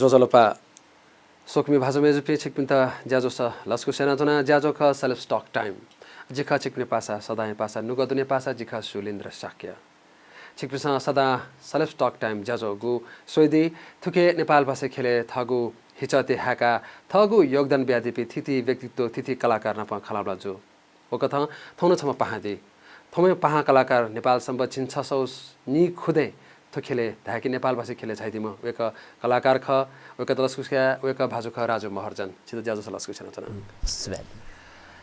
जोजलपा सोकमी भाजो मेजु pay छिकपिन्ता ज्याजोसा लस्कु सेनाजना ज्याजोखा celebs talk time जिखा छिक्ने पासा सदाय पासा नुगदुने पासा जिखा सुलिन्द्र शाक्य छिकपिसा सदा सेलेब्स टक टाइम ज्याजो गु सोइदी थुके नेपाल भाषा खेले थगु हिचते हाका थगु योगदान ब्यादिपि थिति व्यक्तित्व थिति कलाकार नप खलाब्ला जो ओकथा थौन छम पहादे थौमे पहा कलाकार नेपाल सम्ब छिन्छसौ नि खुदे थुखेले धाकी नेपाल भाषा खेले छाइदिम वेक कलाकार ख वेक तलस्कुस्या वेक भाजुख राजु महर्जन छितो ज्याजो सलस्कु छैन तना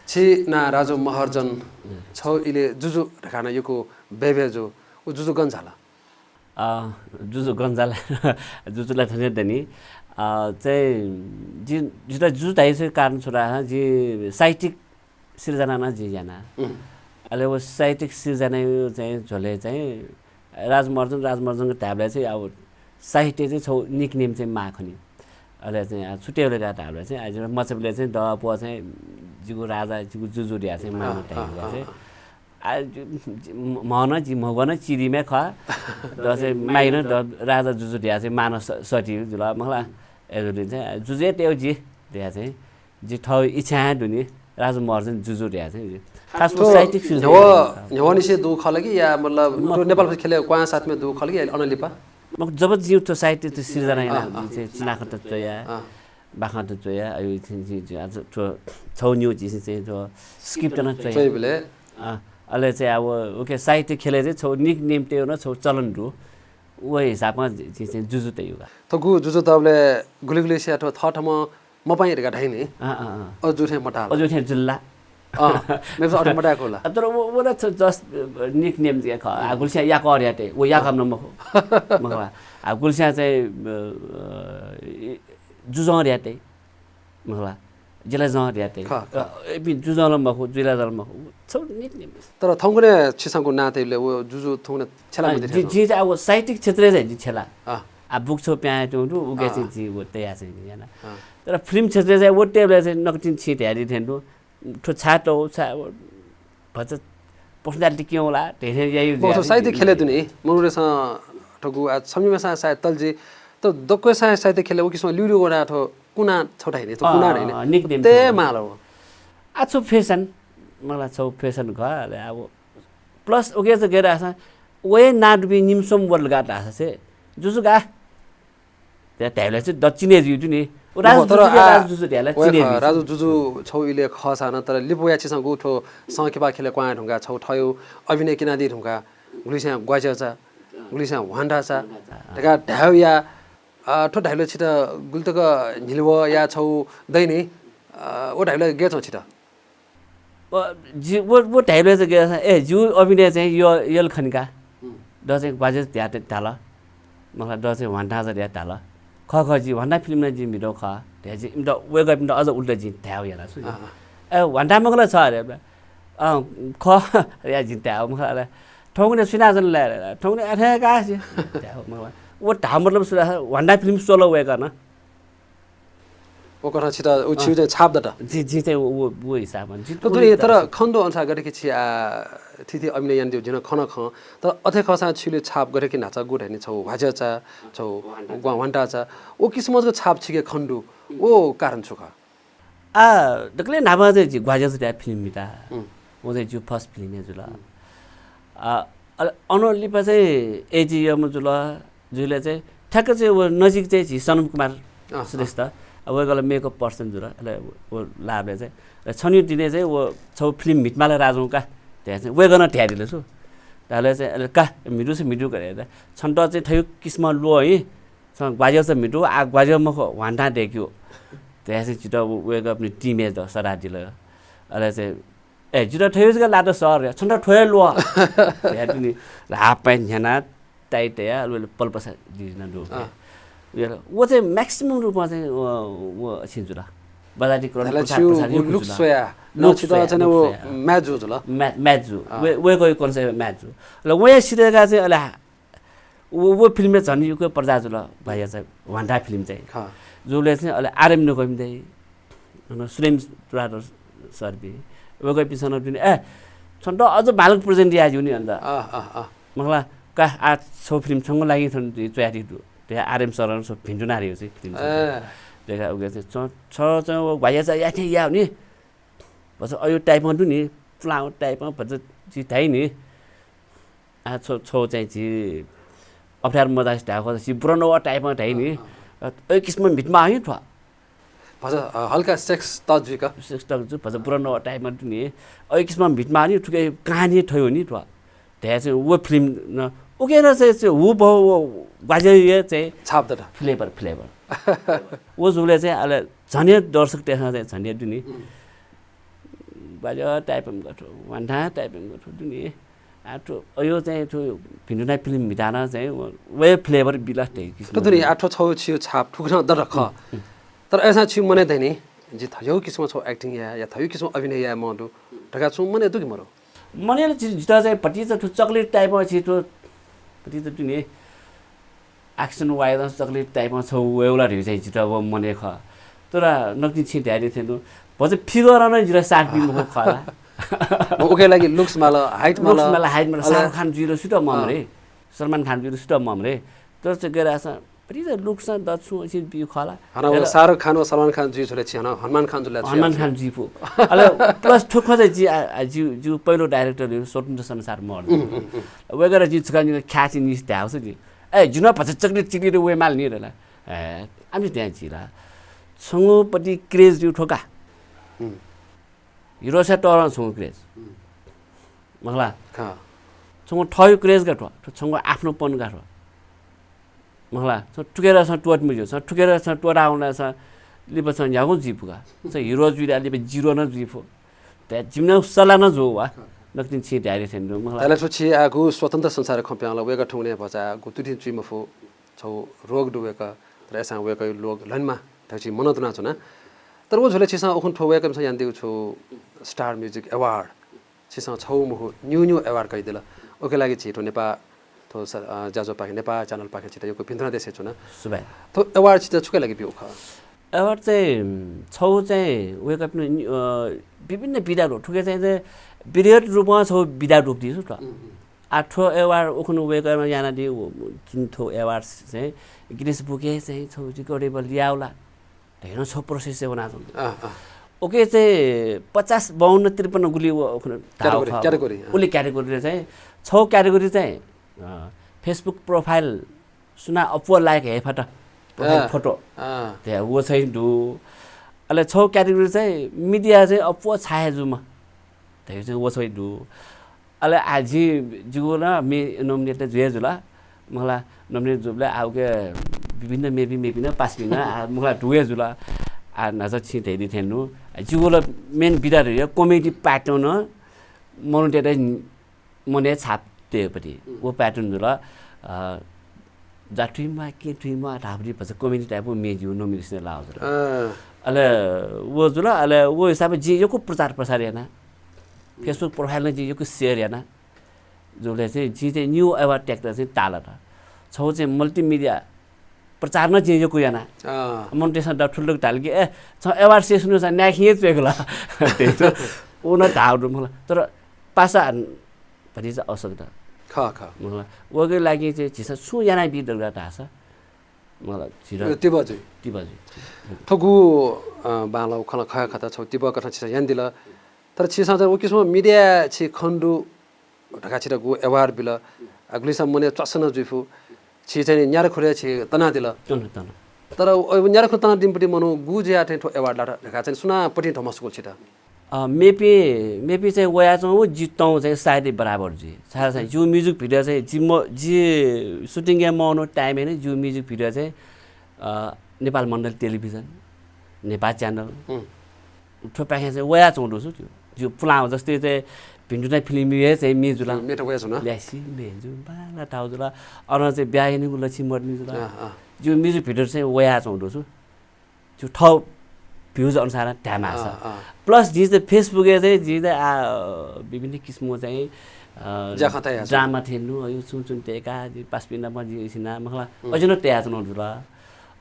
छि ना राजु महर्जन छौ इले जुजु ढकाना यको बेबेजो उ जुजु गन्जाला जुजु गन्जाला जुजुलाई थने दनी चाहिँ जि जुटा जुजु दाइसे कारण छोरा जि साहित्यिक सिर्जना न जि जना अहिले वो साहित्यिक सिर्जना चाहिँ झोले चाहिँ राजमर्जनको ट्याबलाई चाहिँ अब साहित्य चाहिँ छौ निकनेम चाहिँ माखनी अहिले चाहिँ छुट्याउले गएको ट्याबलाई चाहिँ आज मचेपले चाहिँ द पो चाहिँ जिगु राजा जिगु जुजुरिया चाहिँ मानो ट्याबलाई चाहिँ मन जि मगन चिरीमै ख द चाहिँ माइन द राजा जुजुरिया चाहिँ मानो सटी जुला मलाई एजुलिन चाहिँ जुजे त्यो जि दिया चाहिँ जि ठौ इच्छा दुनी राजु महर्जन जुजुरिया चाहिँ खासमा साहित्यिक न्यवनिसे दु खलगी या मतलब नेपाल खेले क्वा साथ में दु खलगी अनलिपा म जब जिउ त साहित्य त सिर्जना हैन चाहिँ चिनाख त चया बाखा त चया अयो चाहिँ आज छौ न्यू जि चाहिँ जो स्क्रिप्ट न चया बेले अहिले चाहिँ अब ओके साहित्य खेले चाहिँ छौ निक नेम त्यो न छौ चलन रु ओ हिसाबमा चाहिँ जुजु त युगा त गु जुजु तबले गुलिगुली से अथवा थठमा म पनि हेरेका ढाइने अजुठे मटाल अजुठे जिल्ला मेरो अटो मटाको होला तर वो न जस्ट निक नेम चाहिँ ख गुलसिया या कर्याटे ओ या काम न मखला गुलसिया चाहिँ जुजौ र्याटे मखला जिल्ला जँ र्याटे एबि जुजौ मखु जिल्ला जल मखु छ निक नेम तर थौगने छिसंको नातेले वो जुजु थौगने छला मध्ये जी अब साहित्यिक क्षेत्र चाहिँ छला आ बुक छ प्या त्यो उगे चाहिँ जी वो तया चाहिँ हैन तर फिल्म क्षेत्र चाहिँ वो टेबल चाहिँ नकटिन छिट हेरि थेन्डु ठो छाटो छा भन्छ पर्सनालिटी के होला धेरै यही वो साहित्य खेले दुनी मनुरेस ठगु आ समीमा सायद तलजी त दक्को साहित्य खेले ओ किसमा लिउलिउ गोडा ठो कुना छोटा हैन त कुना हैन निकनेम ते मालो आछो फेसन मलाई छौ फेसन घले अब प्लस ओके त गेरा छ ओए नाडबी निमसम वर्ल्ड गाट आछ से जुजुगा त्या टाइले चाहिँ दक्षिणे जुजु नि राजु जुजु छौ इले खसान तर लिपोया छिसं गुठो संकेपा खेले क्वा ढुंगा छौ ठयो अभिनय किनादी ढुंगा गुलिसा ग्वाजचा गुलिसा वान्डाचा तका ढाउया ठो ढाइलो छिटा गुल्तक झिलव या छौ दैने ओ ढाइलो गे छौ छिटा जी वो ढाइलो चाहिँ गे ए जु अभिनय चाहिँ यो यल खनिका द चाहिँ ग्वाज त्या ताला मलाई द चाहिँ वान्डा जा ताला खखजी भन्दा फिल्ममा जी मिडो ख त्यहाँ इम द वेग अप अझ उल्टा जी थ्याउ हेला छु ए भन्दा मगला छ अरे ख या जी थ्याउ मगला ठौगने सुनाजन ल्याएर ठौगने अथे गाछ थ्याउ मगला वो ढा मतलब सुना भन्दा फिल्म सोलो वे गर्न ओ कथा छिटा ओ छिउ चाहिँ छाप दटा जी जी चाहिँ वो हिसाबमा जी त तर खन्दो अनुसार गरेकी छि थिथि अभिनय यान दिउ जिन खन ख त अथे खसा छिले छाप गरेकी नाचा गुड हैन छौ भाजचा छौ वान्टाचा ओ किस्मको छाप छिके खण्डु ओ कारण छु ख दक्ले नाबा चाहिँ जी ग्वाजचा त्या फिल्म मिता ओ चाहिँ जो फर्स्ट फिल्म ने जुला अनलिपा चाहिँ एजीएम जुला जुले चाहिँ ठ्याक्क चाहिँ वो नजिक चाहिँ जी सनम कुमार श्रेष्ठ अब गले मेकअप पर्सन जुरा वो लाभले चाहिँ छन्यु दिने चाहिँ वो छौ फिल्म मिटमाले राजौका त्यहाँ चाहिँ वे गर्न ठ्यारिले छु ताले चाहिँ का मिडु से मिडु गरे छन्ट चाहिँ थयो किस्म लो है ग्वाजो चाहिँ मिडु आ ग्वाजो मखो वान्टा देख्यो त्यहाँ चाहिँ छिटो वे गर्ने टिमे द सरा दिले अले चाहिँ ए छिटो थयो चाहिँ लादो सर छन्ट ठोय लो त्यहाँ नि हाफ प्यान्ट झना टाइट या पल्पसा दिन दो वो चाहिँ म्याक्सिमम रूपमा चाहिँ वो छिजुला बजारी क्रन लुक सोया नछि त चाहिँ वो म्याजु जुल म्याजु वे गयो कोन चाहिँ म्याजु ल वे सिरेगा चाहिँ अले वो फिल्मले झन् युको पर्दा जुल भइया चाहिँ वान्डा फिल्म चाहिँ जुले चाहिँ अले आरएम न गइमदै न सुरेन्द्र सरबी वे गइ पिसन दिने ए छन्ट अझ बालक प्रेजेन्ट दिया जुनि अन्त मगला का आ छौ फिल्म सँग लागि थन च्याटी Thế RM Saran so pintu nari usi. Thế cái cái cho vài giờ ya thì ya ni. Bây giờ ayo type on tu ni, flower type on bây giờ chỉ thấy ni. Cho chỉ after mà đã start có chỉ Bruno type on thấy ni. Ơi kisah mít mà hết thôi. Bây giờ halka sex touch gì cả. Sex touch chứ bây giờ Bruno type on tu ni. Ơi kisah mít mà ni, cái kani thôi ni thôi. Thế thì web film nó ok nó sẽ ubo vài giờ sẽ chắp được. Flavor. वो जुले चाहिँ अहिले झनै दर्शक देख्न चाहिँ झनै दुनी बाजो टाइपिङ गर्छु भन्दा टाइपिङ गर्छु दुनी आठो यो चाहिँ त्यो भिन्डुनाइ फिल्म भिटाना चाहिँ वे फ्लेभर बिलास्टे किसिम दुनी आठो छौ छियो छाप ठुक्न द रख तर ऐसा छि मने दैनी जी थयो किसिम छौ एक्टिङ या थयो किसिम अभिनय या मदु ढका छु मने दुकी मरो मनेले जिता चाहिँ पटी चाहिँ चकलेट टाइपमा छि त्यो पटी त दुनी एक्सन वाइज चकलेट टाइपमा छ एउटा रि चाहिँ जिता अब मने ख तर नक्ति छि ध्यान थिएन भन्छ फिगर नै जिरा 60 बिमको खला ओके लागि लुक्स माला हाइट माला Shahrukh Khan zero suit ममरे Salman Khan zero suit ममरे तर चाहिँ गेरास परि लुक्स दछु अछि बिउ खला हना शाहरुख खान व सलमान खान जी छोले छि हना हनुमान खान जुले छि हनुमान खान जी पो अले प्लस ठोक चाहिँ जी पहिलो डाइरेक्टर स्वतन्त्र संसार मर्नु वेगरा जी छका ख्याची निस ध्याउँछ नि ए जुन पछि चकलेट चिकलेट वे माल नि रहला ए हामी त्यहाँ छिरा सँगोपट्टि क्रेज जो ठोका हिरो से टोरन सँग क्रेज मगला सँग ठयो क्रेज गठो सँग आफ्नो पन गठो मगला टुकेर स टोट मुजो स टुकेर स टोरा आउला स लिबस यागो जिपुगा स हिरो जुइला लिबे जिरो न जिफो त जिम्न सला न जो वा नक्तिन छि ड्यारे थिएन मगला तले छु छि आगु स्वतन्त्र संसार खप्याला वेगा ठुङने भचा आगु तुदिन चुइमफो छौ रोग दुवेका र एसा वेका लोग लनमा थछि मनोतना छ न तर वो झोले छिसा ओखन ठोवेका छ यान दिउ छु स्टार म्युजिक अवार्ड छिसा छौ मुहो न्यू अवार्ड कहि देला ओके लागि छिटो नेपा तो जाजो पाके नेपा च्यानल पाके छिटो यो पिन्थना देशे छु न सुबा तो अवार्ड छिटो छुके लागि बिउ ख अवार्ड चाहिँ छौ चाहिँ वेका पनि विभिन्न विधाहरु ठुके चाहिँ विराट रूपमा छौ विधा रूप दिसु त आठो अवार्ड ओखन वेकामा याना दि किन्थो अवार्ड चाहिँ गिनेस बुके चाहिँ छौ रिकर्डेबल ल्याउला हेर्न छौ प्रोसेस चाहिँ बना ओके चाहिँ 50 52 53 गुली ओखन क्याटेगोरी उले क्याटेगोरी चाहिँ छौ क्याटेगोरी चाहिँ फेसबुक प्रोफाइल सुना अपवर लाइक हे फटा फोटो त्यहाँ वो चाहिँ दु अले छौ क्याटेगोरी चाहिँ मिडिया चाहिँ अपवर छाया जुमा त्यही चाहिँ वो चाहिँ दु अले आजि जुगोला मे नोमिनेट जुए जुला मलाई नोमिनेट जुबले आउके विभिन्न मेबी न पास बिना मलाई दुए जुला आ नजर छि धेरै थेनु जुगोला मेन बिदा रे कमेडी प्याटर्न मोनिटेड मने छाप त्यसपछि वो प्याटर्न जुला जाट्रीमा के ट्रीमा धाबरी पछि कमेडी टाइपको मेजु नोमिनेसन लाउँछ अले वो जुला अले वो हिसाबले जे यो को प्रचार प्रसार हैन फेसबुक प्रोफाइलमा जे यो को शेयर हैन जोले चाहिँ जे चाहिँ न्यू अवार्ड ट्याक्टर चाहिँ ताला त छौ चाहिँ मल्टिमिडिया प्रचार न जे यो को याना मोनेटेसन द ठुलो ढालके ए छ अवार्ड सेसन छ नाखिए चेगला त्यही त उन ढाउडु मलाई तर पासा भरि चाहिँ आवश्यकता मलाई वगे लागि चाहिँ छिसा सु याना बिदरगा ढासा मलाई छिरा तिबाजु ठगु बालाउ खला खया खता छौ तिबा कथा छिसा यान दिला तर छिसा चाहिँ ओ किसिम मिडिया छि खण्डु ढका छिरा गु अवार्ड बिल अग्लिसा मने चसन जुफु छि चाहिँ न्यार खोरे छि तना दिला तना तर न्यार खो तना दिनपटी मनु गु जे आथे ठो अवार्ड लाटा ढका चाहिँ सुना पटी थमसको छिटा मेपी चाहिँ वया चाहिँ वो जितौ चाहिँ सायदै बराबर जी सारा चाहिँ जो म्युजिक भिडियो चाहिँ जी सुटिङ गेम मनो टाइम हैन जो म्युजिक भिडियो चाहिँ नेपाल मण्डल टेलिभिजन नेपा च्यानल थोपाखे चाहिँ वया चौडो छु त्यो जो पुलाउ जस्तै चाहिँ भिन्डुनाइ फिल्म ये चाहिँ मेजुला मेटा वया छु न ल्यासी मेजु बाला टाउजुला अन चाहिँ ब्याइनी गुला छिमर्नी जुला जो म्युजिक भिडियो चाहिँ वया चौडो छु जो ठौ भ्युज अनुसार ड्यामा छ प्लस जी चाहिँ फेसबुक चाहिँ जी चाहिँ विभिन्न किसिमको चाहिँ ड्रामा थिएनु यो सुन टेका जी पासपिनमा जी सिना मखला अझै न ट्याच नजुला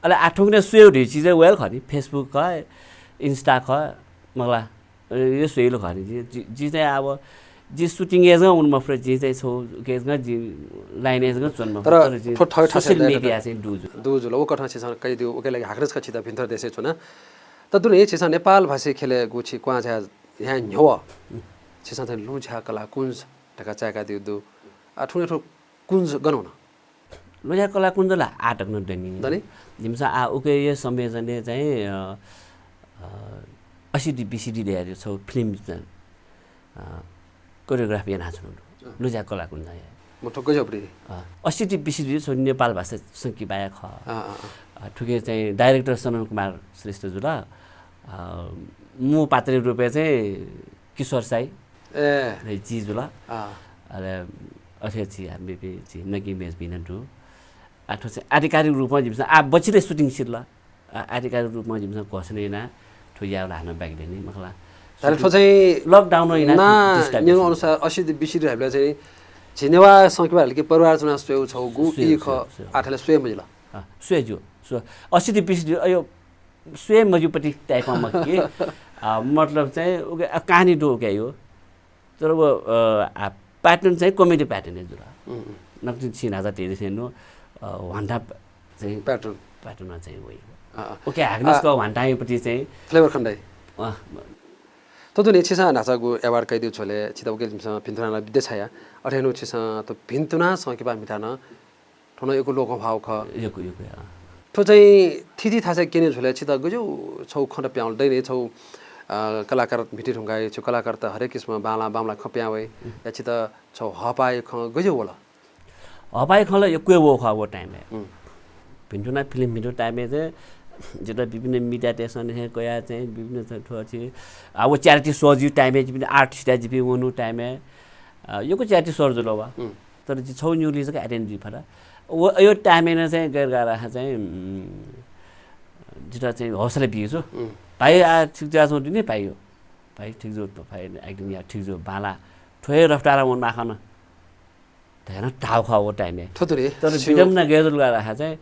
अले आठौँने सुयो ढिची चाहिँ वेल खनि फेसबुक ख इन्स्टा ख मखला यो सुइलो खनि जी चाहिँ अब जी सुटिङ एजगा उनमा फ्रे जी चाहिँ छौ केजगा जी लाइन एजगा चुनमा तर ठय सोशल मिडिया चाहिँ दुजु ल ओकठा छिसा कइ दिउ ओके लागि हाग्रस खछि त भिन्तर देशे छुना त दुने छिसा नेपाल भाषी खेले गुछि क्वा झा यहाँ न्यव छिसा चाहिँ लुझा कला कुञ्ज ढका चाका दिउ दु ठुने ठु कुञ्ज गनौन लुझा कला कुञ्जला आटक्न दनि दनि जिमसा आ ओके यो संयोजनले चाहिँ 80 BCD ल्यायो छौ फिल्म चाहिँ कोरियोग्राफी नाच्नु लुझा कला कुञ्ज म ठोक्कै जपडी 80 BCD छ नेपाल भाषा संकी बाया ख ठुके चाहिँ डाइरेक्टर सनम कुमार श्रेष्ठ जुला मु पात्रे रुपे चाहिँ किशोर साई ए जी जुला अरे अथेछि हामी जी नगी मेज बिना दु आठो चाहिँ आधिकारिक रूपमा जिमसा आ बचिले सुटिङ सिल्ला आधिकारिक रूपमा जिमसा घोषणा ना ठुयाउला हान बागले नि मखला ताले ठो चाहिँ लकडाउन होइन ना न्यु अनुसार 80 BCD हामीले चाहिँ झिनेवा संख्याले के परिवार चुना स्वेउ छौ गु इ ख आठले स्वे मजिला स्वेजु सो 80 BCD अयो स्वे मजुपट्टि टाइपमा के मतलब चाहिँ ओके कहानी डो के यो तर वो प्याटर्न चाहिँ कमेडी प्याटर्न है जुरा नक्ति छिन आजा तेरे सेनो भन्दा चाहिँ प्याटर्नमा चाहिँ वही ओके हाग्नेसको भन्टाइपट्टि चाहिँ फ्लेभर खण्डाइ ततो ने छिसा नाचागु एवार्ड कइदिउ छोले छिताउके जिमसा भिन्तुनाला विद्या छाया अठेनो छिसा त भिन्तुना सकेबा मिटान ठोनो एको लोक भाव ख एको ठो चाहिँ थिथि थासे केने झोले छिता गजु छौ खण्ड प्याउल्दै ने छौ कलाकार भिटी ढुंगाइ छु कलाकार त हरेक किसिम बाला बामला खप्यावे या छिता छौ हपाए ख गजु होला हपाए खला यो क्वे वो ख वो टाइम है भिन्तुना फिल्म भिडियो टाइम है जेटा विभिन्न मिडिया स्टेसन है कोया चाहिँ विभिन्न ठो अछि अब च्यारिटी शोज यु टाइम है विभिन्न आर्टिस्ट जिपी वनु टाइम है यो को च्यारिटी शोज लवा तर छौ न्युली चाहिँ अटेन्ड दि फरा वो यो टाइम हैन चाहिँ गएर गारा चाहिँ जेटा चाहिँ हौसला बियो भाइ आ ठिक जाछौ दिने पाइयो भाइ ठिक जो भाइ एकदम या ठिक जो बाला ठोय रफ्तारा मन माखन धेरै टाउ खा वो टाइम है ठोतुरे तर विडम्न गएर गारा चाहिँ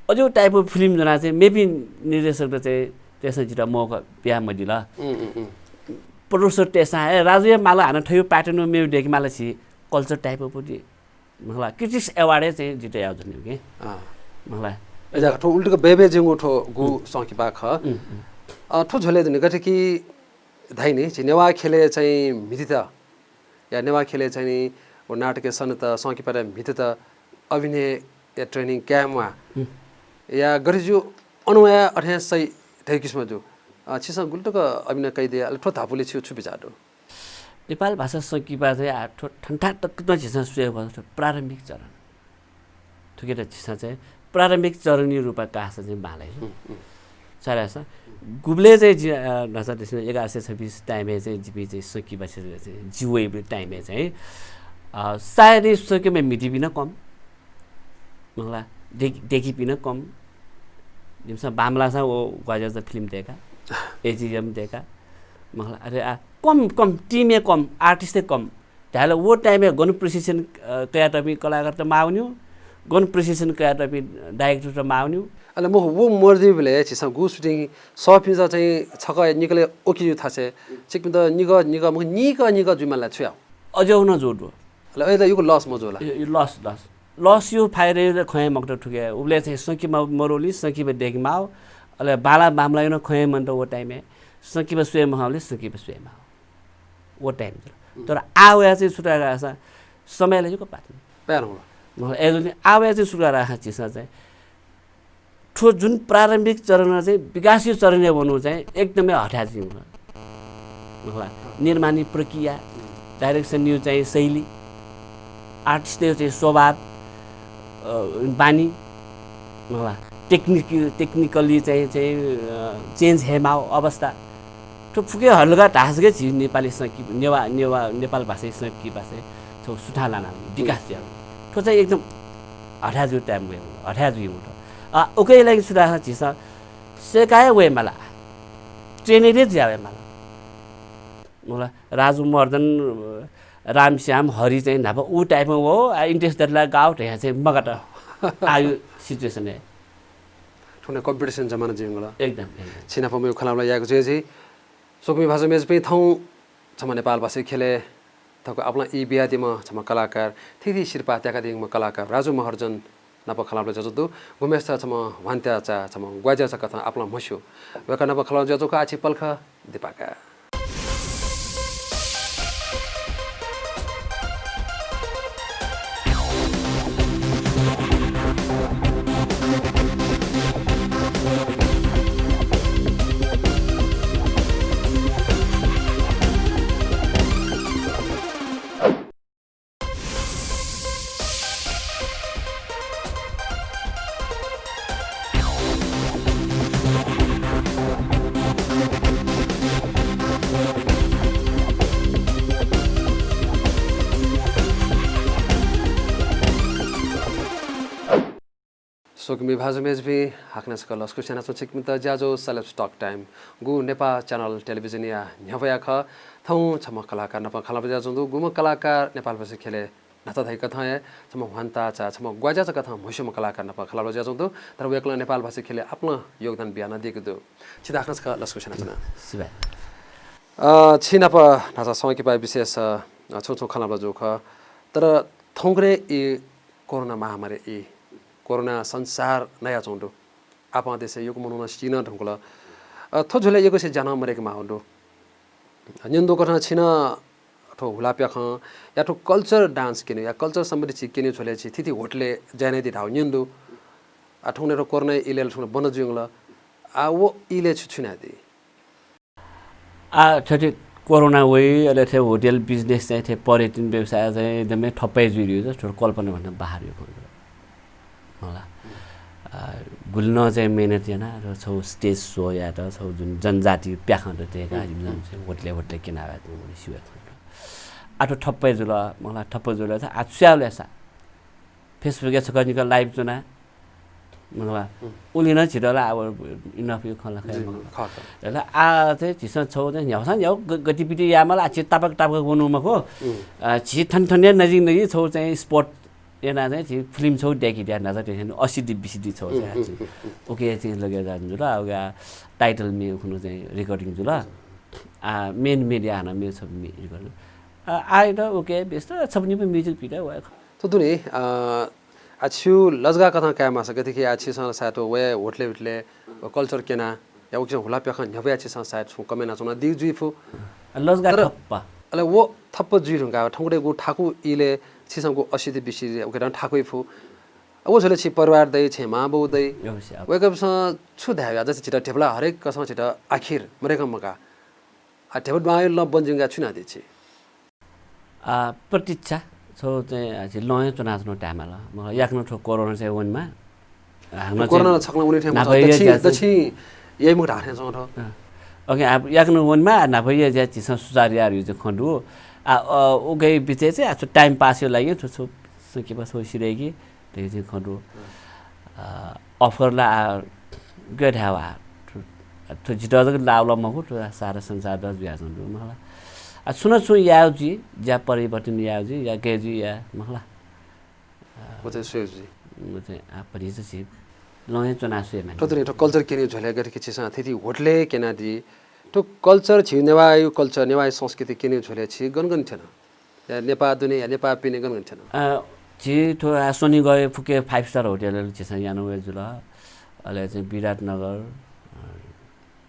अझै टाइप अफ फिल्म जना चाहिँ मेबी निर्देशक चाहिँ त्यसै जिता मौका बिहा मदिला प्रोड्युसर त्यसै है राजु माला हान ठयो प्याटर्न मे देखि माला छि कल्चर टाइप अफ पति मला क्रिटिक्स अवार्ड चाहिँ जिते आउ जने के मला एजा ठो उल्टो बेबे जिङो ठो गु सकी बा ख ठो झोले जने गथे कि धाइ नि नेवा खेले चाहिँ मिथिता या नेवा खेले चाहिँ ओ नाटक सन त सकी पर मिथिता अभिनय या ट्रेनिङ क्याममा या गरिजु अनुया 88 ठै किस्म जो छिसा गुल्टक अभिनय कइदे ठो थापुले छु छु बिचाडो नेपाल भाषा सकिबा चाहिँ आठो ठन्ठा तक छिसा सुय भयो प्रारम्भिक चरण ठुकेर छिसा चाहिँ प्रारम्भिक चरणीय रूपमा कासा चाहिँ बालै सारासा गुब्ले चाहिँ नसा त्यसमा 1126 टाइममा चाहिँ जिपी चाहिँ सकिबा चाहिँ जिवे टाइममा चाहिँ सायद सकेमा मिति बिना कम मलाई देखि बिना कम जिमसा बामला सा वो गजस फिल्म देखा एजीएम देखा मलाई अरे कम टिम कम आर्टिस्ट कम त्याला वो टाइम में गन प्रिसिजन कया टपी कलाकार त माउन्यु गन प्रिसिजन कया टपी डाइरेक्टर त माउन्यु अले म वो मर्दी बेले छिसा गु सुटिङ सपिन चाहिँ छक निकले ओकिजु थासे छिक त निग म निग जुमाला छ्या अझौ न जोडो अले ए त यो लस म जोला यो लस यो फाइरे खय मक्ट ठुके उले चाहिँ सकिमा मरोली सकिबे देखमाउ अले बाला बामला न खय मन त वो टाइम में सकिबे सुए महाले सकिबे सुए मा वो टाइम तर आवे चाहिँ सुटा रासा समयले यो पार्नु प्यार होला म एजले आवे चाहिँ सुटा राखा चिसा चाहिँ ठो जुन प्रारम्भिक चरणमा चाहिँ विकासीय चरण भन्नु चाहिँ एकदमै हठात हुन्छ होला निर्माणी प्रक्रिया डाइरेक्सन न्यू चाहिँ शैली आर्टिस्टको चाहिँ स्वभाव बानी होला टेक्निकली चाहिँ चेन्ज हेमाउ अवस्था ठुक्फुके हल्का ढासकै छि नेपाली सकी नेपाल भाषा सकी भाषा छौ सुठा लाना विकास छ ठो चाहिँ एकदम हठाजु टाइम गयो हठाजु हुन्छ ओके लागि सुधा छिसा सेकाय वे मला ट्रेनेले जावे मला राजु महर्जन रामश्याम हरि चाहिँ नाप उ टाइपमा हो इन्ट्रेस्टलाई गाउट यहाँ चाहिँ मगट आयो सिचुएसन है ठुने कम्पिटिसन जमाना जिङला एकदम छिनापमे खलामला याको चाहिँ सोकमी भाषा मेज पे थौ छम नेपाल भाषा खेले thako apna I biadima chama kalakar thidi shirpa tyaka dingma kalakar Raju Maharjan napa khalabla jajudu gumesta chama wantya cha chama gwaja cha katha apna mushu weka napa khalabla jajuka achi palkha dipaka Sokmi bhazamezbi hakna skala skushana so chikmita jajo Celebs talk time gu Nepa Channel television ya nyavaya kha thau chama kalakar napa khala baja jundu guma kalakar Nepal base khele nata thai katha hai chama hanta cha chama gwaja cha katha mushum kalakar napa khala baja jundu tar wekla Nepal base khele apna yogdan biana diekdu chida hakna skala skushana chana sibai छिनपा नाचा समय पाए विशेष छोटो खाना बजो ख तर थोंग्रे इ corona महामारी इ कोरोना संसार नया चोंडो आपा देशे यो मनुना सिना ढंगला थो झले यो से जाना मरे के माहोंडो निंदो कथा छिना ठो हुलाप्या ख या ठो कल्चर डांस किने या कल्चर सम्बन्धी छि किने झले छि थिति होटले जाने दि ढाउ निंदो आठौने रो कोरोना इलेल ठुन बन जुंगला आ वो इले छुछुना दि छटे कोरोना वे अहिले थियो होटल बिजनेस चाहिँ थियो पर्यटन व्यवसाय चाहिँ एकदमै ठप्पै जुरियो जस्तो कल्पना भन्न बाहिर यो होला भुल्न चाहिँ मेहनत हैन र छौ स्टेज सो या त छौ जुन जनजाति प्याखा त त्यका चाहिँ होटले किनारा त्यो सिवा आठो ठप्पै जुल मलाई ठप्पै जुल छ आछ्याले सा फेसबुक छ गर्नेको लाइभ जुना मतलब उलिन छिटला अब इनफ यो खला खाइ ल आ चाहिँ छिसन छौ चाहिँ न्याउसन यो गतिविधि यामल आ छि तापक गोनुमा को छि ठनठने नजिक छौ चाहिँ स्पोर्ट एना चाहिँ छि फिल्म छौ देखि द्या नजा त्यसैन 80 डी 20 डी छौ चाहिँ ओके चाहिँ लगेर जान्छु ल अब टाइटल मे खुनु चाहिँ रेकर्डिङ जुल आ मेन मिडिया हना मे सब रेकर्ड आइ त ओके बेस्ट सबनी पनि म्युजिक भिडियो भयो त दुनी आछु लजगा कथा काय मासा गति कि आछि सन सातो वे होटले कल्चर केना या उक्छ होला प्याखा न्यबे आछि सन सात छु कमेना चुना दि जुइफु लजगा थप्पा अले वो थप्प जुइरुंगा ठौडे गु ठाकु इले छिसमको 80 20 उकेरा ठाकुइफु अब झले छि परिवार दै छे मा बउ दै वेकअप स छु धागा जति छिटा टेबला हरेक कसम छिटा आखिर मरेका मका आ टेबल बायो ल बन्जुंगा छुना दि छि प्रतीक्षा छौ चाहिँ आज लय चुनाचनो टाइमला म याक्नु ठो कोरोना चाहिँ वनमा हाम्रो कोरोना छक्न उनी ठाउँमा दछि यही मुख ढाने छ ठो ओके अब याक्नु वनमा नभए जे छिस सुचारियाहरु चाहिँ खण्डु ओके बिचे चाहिँ आज टाइम पास यो लाग्यो छो सके बस होसिरहेकी त्यो चाहिँ खण्डु अफरला गेट हावा तो जिटा लावला मको सारा संसार दस बिहा जन्दु मलाई सुन छु याउजी ज्या परिवर्तन याउजी या गेजी या मलाई मते सेजी मते आ परिज छि लय चनासु एमा तो तो कल्चर केने झले गरे किछि सा थिति होटले केना दि तो कल्चर छि नेवायु कल्चर नेवायु संस्कृति केने झले छि गनगन छैन या नेपा दुने या नेपा पिने गनगन छैन छि तो सोनी गए फुके 5 स्टार होटल छि सा यानो वे जुल अले चाहिँ विराटनगर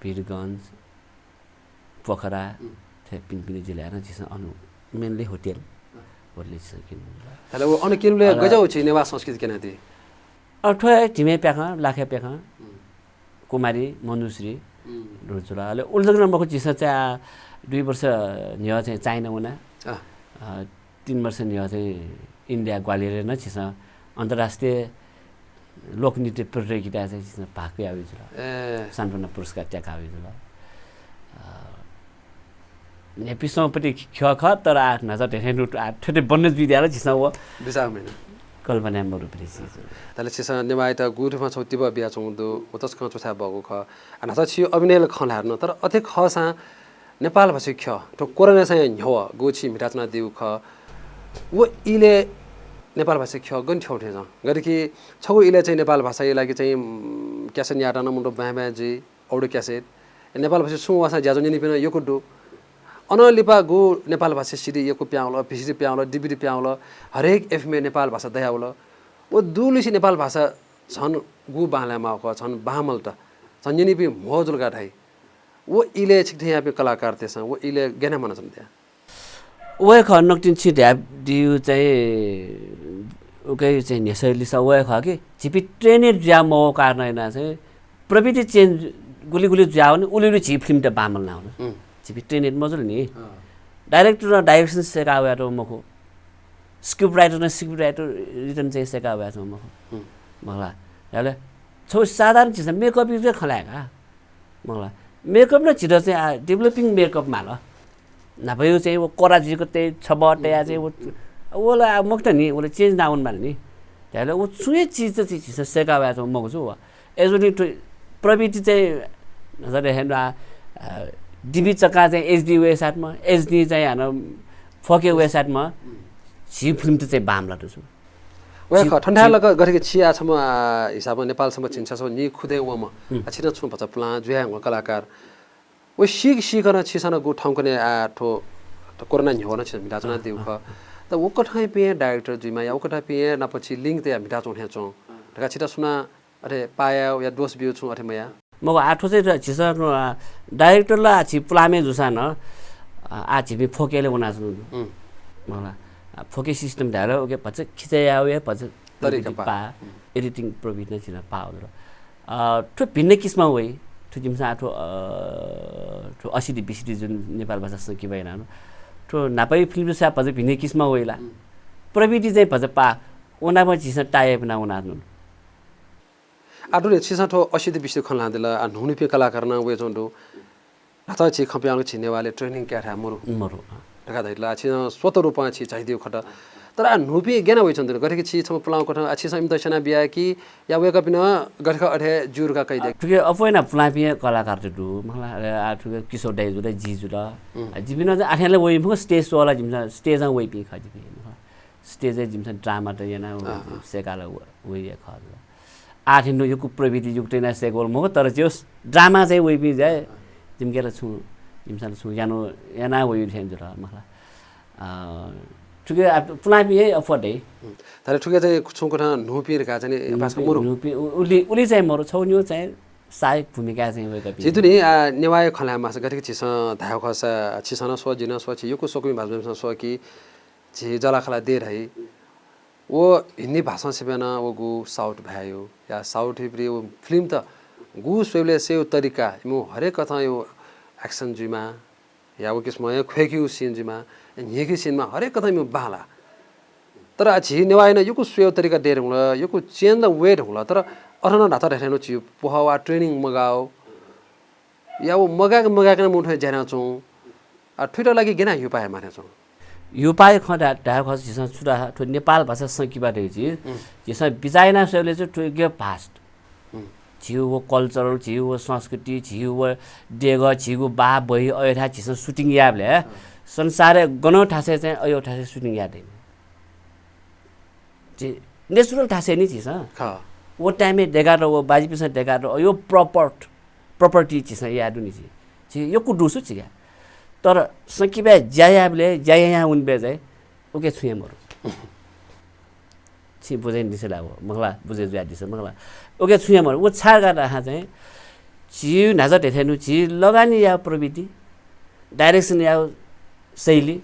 वीरगञ्ज पोखरा पिनपिने जिल्ला र छिस अनु मेनली होटल सकिन हेलो अनु किनले गजाउ छि नेवा संस्कृति केना दि अठो टिमे प्याखा लाखे प्याखा कुमारी मनुश्री रुजुला ले उल्जग नम्बरको छिस चाहिँ 2 वर्ष निया चाहिँ चाइना उना 3 वर्ष निया चाहिँ इन्डिया ग्वालियर न छिस अन्तर्राष्ट्रिय लोकनृत्य प्रतियोगिता चाहिँ छिस भागै आयो जुल सान्त्वना पुरस्कार ट्याक आयो जुल नेपिसौपति ख तर 8000 धेरै रुट ठटे बन्ने विद्यालय छिसा व बिसा मैन कल्पना मरु प्रिसि तले छिसा नेवाइटा गुरुमा छौतिब बिया चौदो उतस ख चोथा बगु ख अना छ छि अभिनय खलार्न तर अथे खसा नेपाल भाषी ख तो कोरोना चाहिँ न्यव गोछि मिटाचना दिउ ख व इले नेपाल भाषी ख गन ठौठे छ गरे कि छौ इले चाहिँ नेपाल भाषा लागि चाहिँ क्यासेट याटा न मुन्डो बाबा जी औडो क्यासेट नेपाल भाषी सु वासा ज्याजो नि पिन यो कुडु अनलिपा गु नेपाल भाषा सिडी यको प्याउल भिसिडी प्याउल डिबिडी प्याउल हरेक एफमे नेपाल भाषा दयाउल वो दुलिसी नेपाल भाषा छन् गु बालामा क छन् बामल त छन् यनि बि मोजुल गाठाई वो इले छिथे यहाँ पे कलाकार तेसा वो इले गेना मन छन् त्या वे ख नक्टिन छि ध्याप दिउ चाहिँ ओके चाहिँ नेसैली स वे ख कि छिपि ट्रेनेर ज्या मो कारण हैन चाहिँ प्रविधि चेन्ज गुली गुली ज्याउ नि उलिउली छि फिल्म त बामल नाउ छिपि ट्रेनेर मजुल नि डाइरेक्टर र डाइरेक्सन सेकावे त मखो स्क्रिप्ट राइटर रिटर्न चाहिँ सेकावे छ मखो मला याले छौ साधारण चिज मेकअप युज खलाएका मला मेकअप न छिटो चाहिँ डेभलपिङ मेकअप माल नभयो चाहिँ वो कराजीको त्यही छबटे चाहिँ ओला मक्त नि ओले चेन्ज डाउन माल नि त्याले वो सुए चीज चाहिँ सेकावे छ मको छु एजोनी प्रविधि चाहिँ नजर हेर्नु डिबी चक्का चाहिँ एचडी वेबसाइटमा एचडी चाहिँ हान फके वेबसाइटमा छि फिल्म त चाहिँ बामला छु वे ठण्डा लग गरेको छिया छम हिसाबमा नेपालसम्म चिन्छ सो नि खुदै वम छिन छु भन्छ प्लान जुया कलाकार वो सिकन छिसन गु ठाउँकने ठो कोरोना नि होना छ मिटाजना दिउ ख त वो कठाइ पे डाइरेक्टर जुइमा या वो कठाइ पे न पछि लिंक ते मिटा चौ हे चौ ढका छिटा सुना अरे पाया या दोष बिउ छु अरे मया मको आठो चाहिँ छिसन डाइरेक्टरला छि प्लामे जुसान आ छिबी फोकेले बना छु मलाई फोके सिस्टम ढार ओके भन्छ खिचाया वे भन्छ तरिका पा एडिटिङ प्रविधि छिन पाउ र ठो भिन्न किसिममा वइ ठो जिमसा ठो ठो 80 20 जुन नेपाल भाषा सकी भएन ठो नापै फिल्म सा भन्छ भिन्न किसिममा वइला प्रविधि चाहिँ भन्छ पा ओनामा छिस टाइप ना उनानु आडुले छिसा ठो 80 20 खन लादेला आ नुनी पे कलाकार न वे जोंडो नाता छि खप्याउ छिनेवाले ट्रेनिङ क्याठा मरु ढका दैला छि स्वत रूपमा छि चाहिदियो खट तर नुपी गेना होइ छन् गरेको छि छम प्लाउ कठ अछि सम दशना बिया कि या वेक पिन गरेको अठे जुरका कइदे ठुके अफैना प्लापिए कलाकार त दु मलाई आ ठुके किशोर दाइ जुले जिजु र जिबिन चाहिँ आठले वइ म स्टेज वाला जिमसा स्टेजमा वइ पि खजिबि स्टेज जिमसा ड्रामा त yana सेकाला वइ ख आठिनो यो प्रविधि युक्त न सेगोल म तर जो ड्रामा चाहिँ वइ पि जाय जिमकेर छु जिमसा छु याना वइ थेन जुरा मलाई ठुके पुलापि है अफोर्ड है तर ठुके चाहिँ छुङकोठा नुपिर का चाहिँ पासको मुरु नुपि उली चाहिँ मरु छौन्यो चाहिँ सहायक भूमिका चाहिँ वेक जितु नि नेवाय खलामा गरेको छिस धाउ खसा छिसन सो जिन सो छि योको सोकमी भाषा सो कि छि जला खला दे रही वो हिन्दी भाषा सेबना वो गु साउथ भयो या साउथ हिब्री वो फिल्म त गु सोले से तरिका मु हरेक कथा यो एक्सन जुमा या वो किसम खेक्यु सीन जुमा यही सीनमा हरेक कथा में बाला तर छि नेवाय न योको स्वे तरिका डेर हुला योको चेन द वेट हुला तर अरन नाता रहनु छि पोहावा ट्रेनिङ मगाओ या वो मगा मुठे जाना छु आ ट्विटर लागि गेना यो पाए माने छु यो पाए खडा ढा खस जिसन सुरा ठो नेपाल भाषा सकिबा दै छि जिसन बिजाइना सेले चाहिँ टु गे फास्ट छिउ वो कल्चरल छिउ वो संस्कृति छिउ वो डेग छिउ बा बहि अयथा जिसन सुटिङ याबले संसार गनो ठासे चाहिँ अयो ठासे सुटिङ याद है जे नेचुरल ठासे नि छिस वो टाइममे देगार वो बाजी पिस देगार यो प्रपर्टी छिस याद नि छि यो कुडुसु छि तर सकिबे जायाबले जाया उनबे चाहिँ ओके छुए मरो छि बुझै दिसला हो मगला बुझे जुया दिस मगला ओके छुए मरो वो छागा रहा चाहिँ छि नाजा देथेनु छि लगानी या प्रविधि डाइरेक्सन या शैली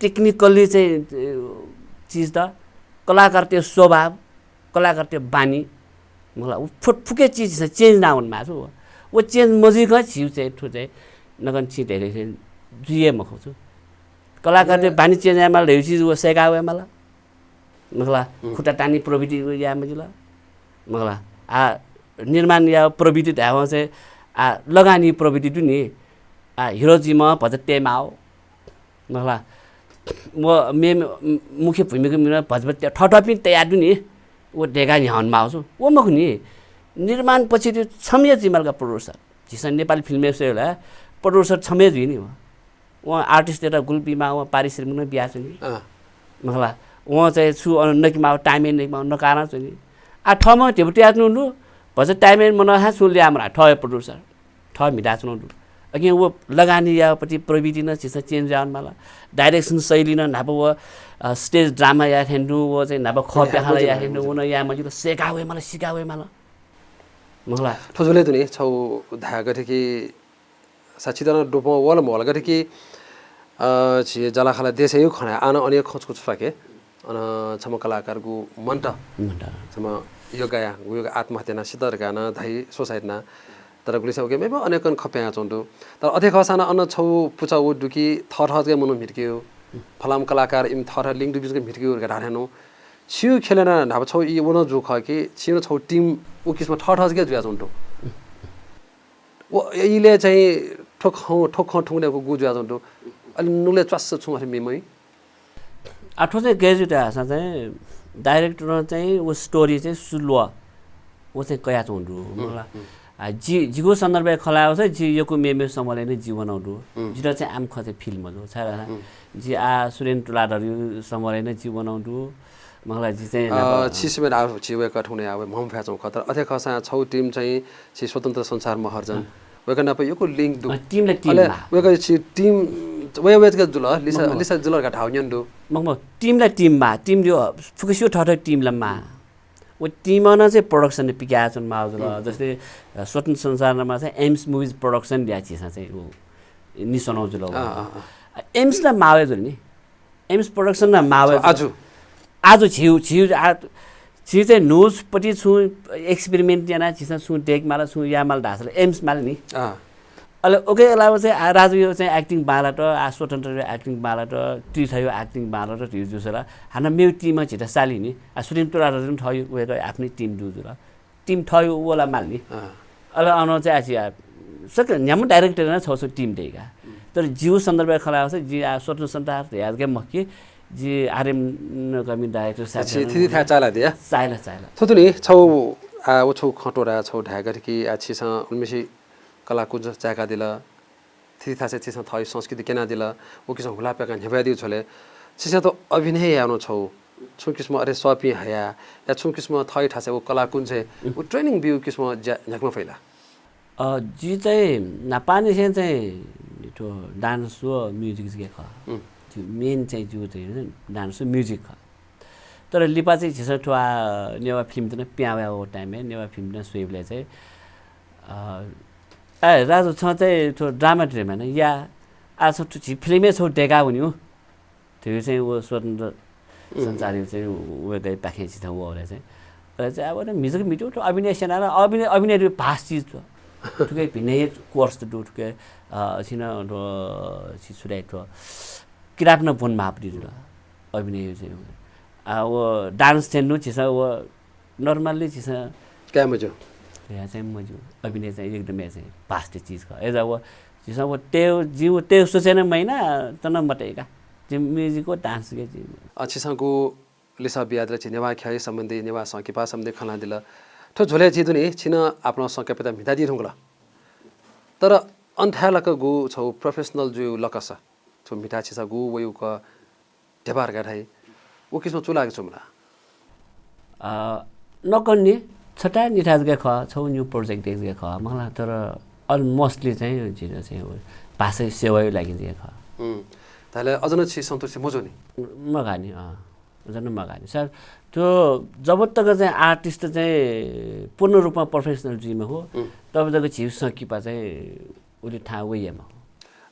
टेक्निकली चाहिँ चीज त कलाकार त्यो स्वभाव कलाकार त्यो बानी मलाई फुटफुके चीज चेन्ज ना हुन माछु वो चेन्ज मजिक छिउ चाहिँ ठु चाहिँ नगन छि धेरै जुए म खछु कलाकार त्यो बानी चेन्ज आमा ल्याउछि वो सेगावे मला मगला खुट्टा टानी प्रविधि या मजिला मगला आ निर्माण या प्रविधि धाव चाहिँ आ लगानी प्रविधि दु नि हिरोजीमा भजते माओ मगला म मे मुख्य भूमिका मिना भजते ठठपि तयार दु नि वो डेगा नि हन माओ वो मख नि निर्माण पछि त्यो छम्य जिमलका प्रोड्युसर जिसन नेपाली फिल्म सेला प्रोड्युसर छम्य जि नि व आर्टिस्ट एउटा गुल्पीमा व पारिश्रमिक न बिया छ नि मगला व चाहिँ छु नकिमा टाइम नकिमा नकारा छ नि आ ठम टेबुटी आज्नु नु भज टाइम मन हा सुले हमरा ठ प्रोड्युसर ठ मिटा छु अगे वो लगानी यापट्टि प्रविधि न चिसा चेन्ज आउन माला डाइरेक्सन शैली न नाप वो स्टेज ड्रामा या हेन्डु वो चाहिँ नाप खप्या हाला या हेन्डु उन या मजिलो सेकावे मला सिकावे मला मला ठोजले दुनी छौ धा गथे कि साचिदन डोपो वल मोल गथे कि छि जलाखला देशै खना आन अनि खोजखोज फाके अन छम कलाकार गु मन्ट छम योगाया योगा आत्महत्या न सिद्धर गाना धाइ सोसाइटी न तर गुलिसा ओके मेबो अनेकन खप्या चोंडु तर अधे खसाना अन छौ पुचा उ दुकी थर थर के मनु मिर्क्यो फलाम कलाकार इम थर लिंक दुबिस के मिर्क्यो ग राहेनो छिउ खेलेन नाब छौ इ वनो जु ख कि छिउ छौ टिम उ किसमा थर थर के जुया चोंडु ओ इले चाहिँ ठोक ठुङले को गुजुया चोंडु अलि नुले च्वास छु हरे मेमै आठो चाहिँ ग्रेजुएट आसा चाहिँ डाइरेक्टर चाहिँ वो स्टोरी चाहिँ सुलुवा वो चाहिँ कया चोंडु मलाई जिगो सन्दर्भ खलायो चाहिँ जी योको मेमे समले नै जीवन आउडु जिरा चाहिँ आम खचे फिल्म हो छरा जी आ सुरेन टुलाडहरु समले नै जीवन आउडु मलाई जी चाहिँ छिसमे आ छिवे कठुने आवे मम फ्याचौ खतर अथे खसा छौ टिम चाहिँ छि स्वतन्त्र संसार महर्जन वेकन पे योको लिंक दु टिमले टिम वेक छि टिम वे के जुल लिसा जुल का ढाउन्यन दु म टिमले टिममा टिम जो फुकसियो ठठ टिमलमा वो टिममा चाहिँ प्रोडक्सन पिक्या छन् माजुल जस्तै स्वतन्त्र संसारमा चाहिँ एम्स मुभिज प्रोडक्सन ल्या छिसा चाहिँ वो निसनौ जुल एम्स ला मावे जुल नि एम्स प्रोडक्सन ना मावे आज छिउ चाहिँ न्यूज पटी छु एक्सपेरिमेन्ट याना छिसा छु टेक माला छु यामाल ढासल एम्स माल नि अले ओके अलावा चाहिँ राजु यो चाहिँ एक्टिङ बालाट आ स्वतन्त्र एक्टिङ बालाट टी थयो एक्टिङ बालाट टी जुसला हाना मेरो टिममा छिटा साली नि आ सुटिङ टोरार पनि थयो वेको आफ्नै टिम जुजुला टिम थयो ओला माल नि अले अन चाहिँ आछि सक न्याम डाइरेक्टर न छ टिम देगा तर जिउ सन्दर्भ खलायो चाहिँ जी आ स्वतन्त्र संसार याद के मक्की जी आरएम कमी डाइरेक्टर साथी थिति था चाला दिया चाइला थुतुनी छौ आ ओ छौ खटोरा छौ ढागर कि आ छिस उनमेसी कलाकुंज चाका दिला थिति था से छिस थई संस्कृति केना दिला ओ किस हुला पेका नेबा दिउ छले छिस त अभिनय यानो छौ छु किस्म अरे सपी हया या छु किस्म थई ठासे ओ कलाकुंज ओ ट्रेनिङ बिउ किस्म झकमा फैला जी चाहिँ नापानी चाहिँ त्यो डान्स हो म्युजिक के ख मेन चाहिँ जो चाहिँ डान्स म्युजिक तर लिपा चाहिँ छिस ठुवा नेवा फिल्म त प्यावा हो टाइम है नेवा फिल्म न स्वेबले चाहिँ राजु छ चाहिँ त्यो ड्रामा ड्रामा न या आज छि फिल्मै छ डेगा हुनी हो त्यो चाहिँ वो स्वतन्त्र संसारी चाहिँ वे गए पाखे छि त वले चाहिँ र चाहिँ अब म्युजिक मिटो तो अभिनय सेना अभिनय भाष चीज तो ठुकै भिन्नै कोर्स त ठुकै छिन छि सुराइ तो किराप न फोन मापडी जुल अभिनय चाहिँ वो डान्स चाहिँ नु छिस वो नर्मली छिस क्या मजो या चाहिँ मजो अभिनय चाहिँ एकदमै चाहिँ भास्ट चीज का एजा वो छिस वो त्यो जीव त्यो सोचेन महिना तन मटेका जे म्युजिक को डान्स के जी अच्छिसको लिसा बियाद्र छि नेवा ख्याइ सम्बन्धी नेवा सकिपा सम्बन्धी खना दिला ठो झोले छि दुनी छिन आफ्नो सकेपता मिता दि ढुंगला तर अन्थालक गु छौ प्रोफेसनल जो लकस छौ मिठा छिसा गु वयु क ढेबार गाठाइ ओ किसम चुलागे छुमला नकन्ने छटा निठाज गे ख छौ न्यू प्रोजेक्ट देख गे ख मलाई तर अलमोस्टली चाहिँ जिरो चाहिँ भाषा सेवा लागि जे ख ताले अजन छि सन्तोष मजोनी मगानी अजन मगानी सर त्यो जब तक चाहिँ आर्टिस्ट चाहिँ पूर्ण रूपमा प्रोफेसनल जिम हो तब तक छि सकिपा चाहिँ उले ठा वयमा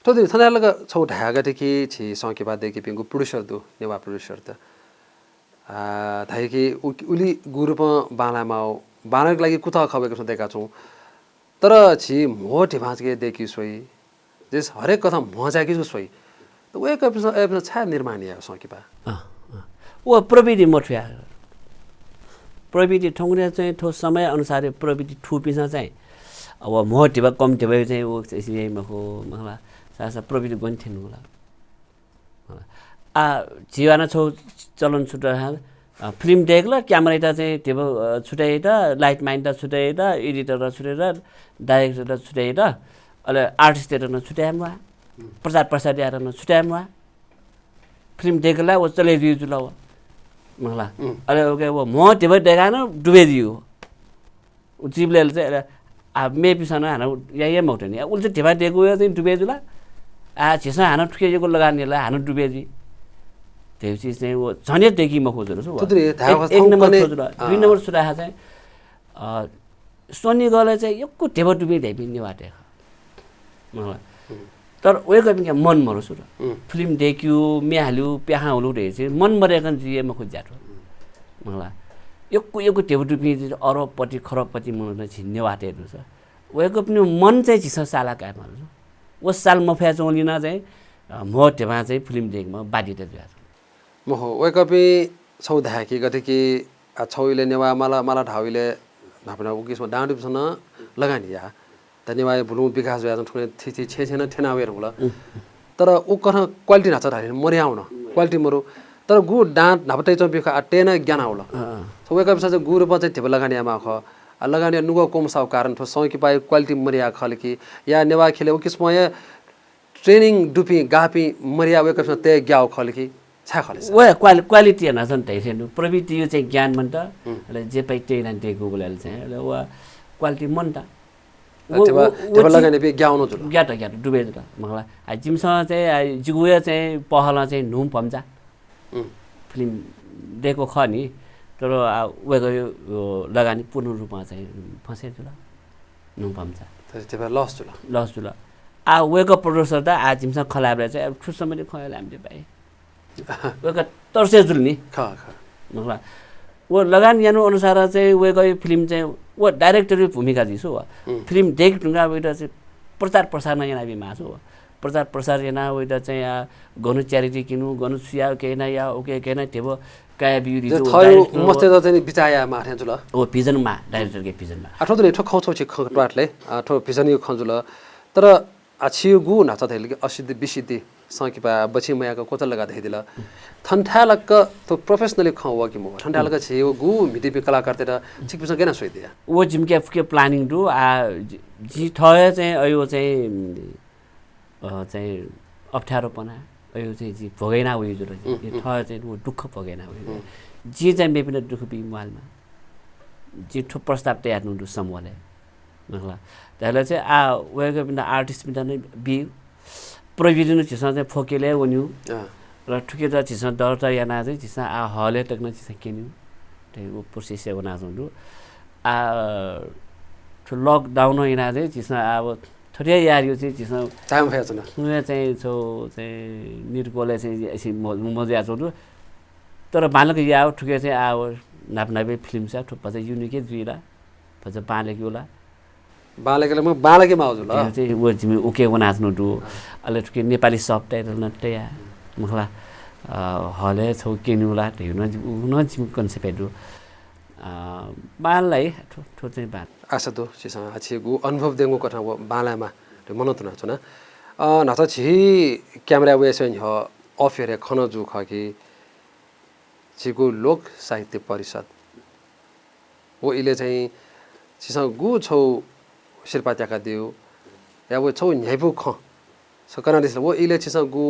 तो दे थनालग छौ ढागा देखि छि सकिपा देखि पिंगु प्रोड्युसर दु नेवा प्रोड्युसर त धाइकी उली गुरुपमा बालामा बानक लागि कुता खबेको देका छौ तर छि मोटे भाँचके देखि सोई जस हरेक कथा मजाकी सोई त वे एपिसोड छा निर्माण या सकिपा ओ प्रविधि मोठ्या प्रविधि ठंगरे चाहिँ थो समय अनुसार प्रविधि ठुपिसा चाहिँ अब मोटिभा कमति भयो चाहिँ ओ यसैमा हो मलाई सासा प्रविधि गन्थिन होला जीवाना छौ चलन छुटा फिल्म देखला क्यामेरा चाहिँ टेबल छुटाइदा लाइट माइन्ड छुटाइदा एडिटर छुटाइदा डाइरेक्टर छुटाइदा अले आर्टिस्ट न छुटाइमा प्रचार प्रसार यार न छुटाइमा फिल्म देखला वो चले दियो जुला मला अले ओके वो म टेबल देखा न डुबे दियो जीवले चाहिँ मेपिसन हाना या मौटनी उल्टे ढेबा डेगो चाहिँ डुबेजुला छिसा हाना ठुकेको लगानीलाई हाना डुबेजी त्यो चिज चाहिँ वो झनै देखि म खोजेर छु एक नम्बर खोजेर दुई नम्बर सुराहा चाहिँ सोनी गले चाहिँ यक्को ढेबा डुबे ढेबिन्ने बाटे मलाई तर वेक अप मन मरो छु र फिल्म देख्यो म्याहाल्यो प्याहा हुलु रे चाहिँ मन मरेकन जिए म खोज जाटो मलाई यक्को ढेबा डुबे अरबपट्टि खरबपट्टि मन छिन्ने बाटेहरु छ वेक अप मन चाहिँ छिस साला काय मान्छु वो साल म फ्या चौलिन चाहिँ म ढेबा चाहिँ फिल्म देख्म बाध्यता जुया म हो वेक अप छौ धाकी गथे कि छौइले नेवा मला ढाउइले नापना उकिसमा डाँडुसँग लगानी या धन्यवाद भुलु विकास भए ठुने थिथि छेछेन ठेनावेर होला तर उ कन क्वालिटी नाच धाइन मरि आउन क्वालिटी मरु तर गु डाँट नापतै चौ बिखा टेन ज्ञान होला सो वेक अप चाहिँ गु रुप चाहिँ थेब लगानी आमा ख लगानी नुगो कोम साउ कारण थो सौकी पाए क्वालिटी मरिया खलकी या नेवा खेले उकिसमा ट्रेनिङ डुपी गापी मरिया वेक अप ते ग्याउ खलकी वे क्वालिटी हेर्न चाहिँ त्यही प्रवृत्ति यो चाहिँ ज्ञान मन त जे पाइ त्यही नै त्यही गुगलले चाहिँ वा क्वालिटी मन त ग्याट डुबेछ त मलाई जिमसँग चाहिँ जिगुया चाहिँ पहल चाहिँ नुम पम्चा फिल्म दिएको ख नि तर उयो लगानी पूर्ण रूपमा चाहिँ फसे जुल नुम पम्चा लस जुल वेको प्रड्युसर त जिमसँग खलाबले चाहिँ अब ठुसम्म खुवाइला हामीले पाएँ वेका तर्से जुल नि मतलब वो लगान यानु अनुसार चाहिँ वेको फिल्म चाहिँ वो डाइरेक्टरी भूमिका दिसो फिल्म देख ढुङ्गा वेटा चाहिँ प्रचार प्रसार यहाँ बि मासो प्रचार प्रसार यहाँ वेटा चाहिँ गनु च्यारिटी किनु गनु सुया केही न या ओके केही न तेबो काया बिउरी जो थयो मस्ते त चाहिँ बिचाया माथ्या जुल ओ भिजनमा डाइरेक्टर के भिजनमा आठो दिन ठो खौ छि खटवाटले आठो भिजन यो खजुल तर छियो गु नाच थैले असिद्धि विसिद्धि सकिपा बछि मयाको कोतल लगा दिला थन्ठालक तो प्रोफेशनली खवा कि म थन्ठालक छियो गु मिटिपि कलाकार तेरा छिकपिस केना सोइदिया वो जिमके फके प्लानिङ दु जी थय चाहिँ अयो चाहिँ अप्ठ्यारोपना अयो चाहिँ जी भोगैना उयो जुल थय चाहिँ वो दुःख भोगैना उयो जी चाहिँ मेपिन दुःख बि मालमा जी ठो प्रस्ताव तयार नुदु समूहले नखला त्यसले चाहिँ वेको बिना आर्टिस्ट बिना नै बि प्रविधि छिसा चाहिँ फोकेले वन्यु र ठुके त छिसा दर्ता याना चाहिँ छिसा हले तक्न छिसा किन्यु त्यही वो प्रोसेस बना जुन्दु लकडाउन याना चाहिँ छिसा अब थोरै यार यो चाहिँ छिसा टाइम भएछ न सुने चाहिँ छौ चाहिँ निर्कोले चाहिँ यसि मजा आउँदु तर बालक या ठुके चाहिँ नापनाबे फिल्म छ ठुप्पा चाहिँ युनिकै जुइला भन्छ पालेको होला बालेकले म बालेकै माउजु ल चाहिँ वो जिम ओके बनाच्नु दु अले ठुके नेपाली सबटाइटल न तया मखला हले छौ किनुला हेर्न जिम कन्सेप्ट दु बाललाई ठो चाहिँ बाल आशा दु छिसा छिगु अनुभव देंगु कथा बालामा मनत न छ न नाच छि क्यामेरा वेसन ह अफेर खन जु खकी छिगु लोक साहित्य परिषद वो इले चाहिँ छिसा गु छौ शिल्पा त्याका दियो या वो छौ न्याइपु ख सकना दिस वो इले छिसा गु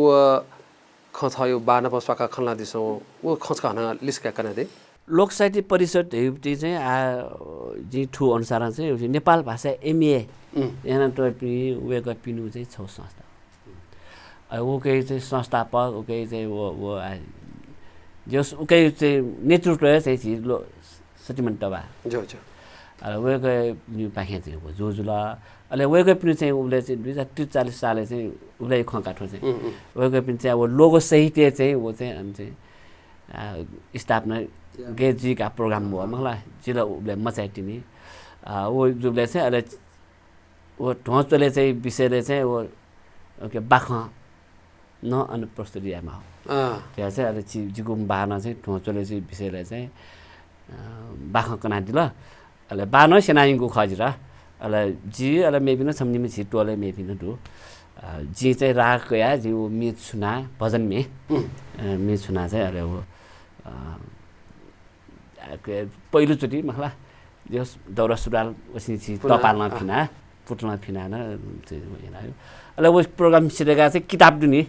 ख थयो बाना पस्वाका खनला दिसो वो खच खाना लिस्का कना दे लोक साहित्य परिषद हेउटी चाहिँ जी ठु अनुसार चाहिँ नेपाल भाषा एमए यहाँ त वेक पिनु चाहिँ छौ संस्था ओके चाहिँ संस्थापक ओके चाहिँ वो जस ओके चाहिँ नेतृत्व चाहिँ सटिमन तबा जो वेक न्यू पाखे चाहिँ हो जोजुला अहिले वेक पिनु चाहिँ उसले चाहिँ 2043 सालले चाहिँ उसलाई खकाठो चाहिँ वेक पिनु चाहिँ अब लोगो साहित्य चाहिँ वो चाहिँ अनि चाहिँ स्थापना गेजी का प्रोग्राम हो मलाई जिल्ला उसले मचाइटिनी वो जुले चाहिँ अहिले वो ढोचले चाहिँ विषयले चाहिँ वो ओके बाख न अनि प्रस्तुतिमा हो त्यहाँ चाहिँ अहिले जिगुम बाना चाहिँ ढोचले चाहिँ विषयले चाहिँ बाख कना दिल अहिले बानो सेनाइङको खजिरा अहिले जी अहिले मेबिन सम्निमे छिटोले मेबिन दु जी चाहिँ राग या जी वो मित सुना भजन में मित सुना चाहिँ अहिले वो पहिलोचोटि मलाई जस दौरा सुरुवाल वसी चीज तपालमा फिना पुटलमा फिना न हैन अहिले वो प्रोग्राम सिरेगा चाहिँ किताब दुनी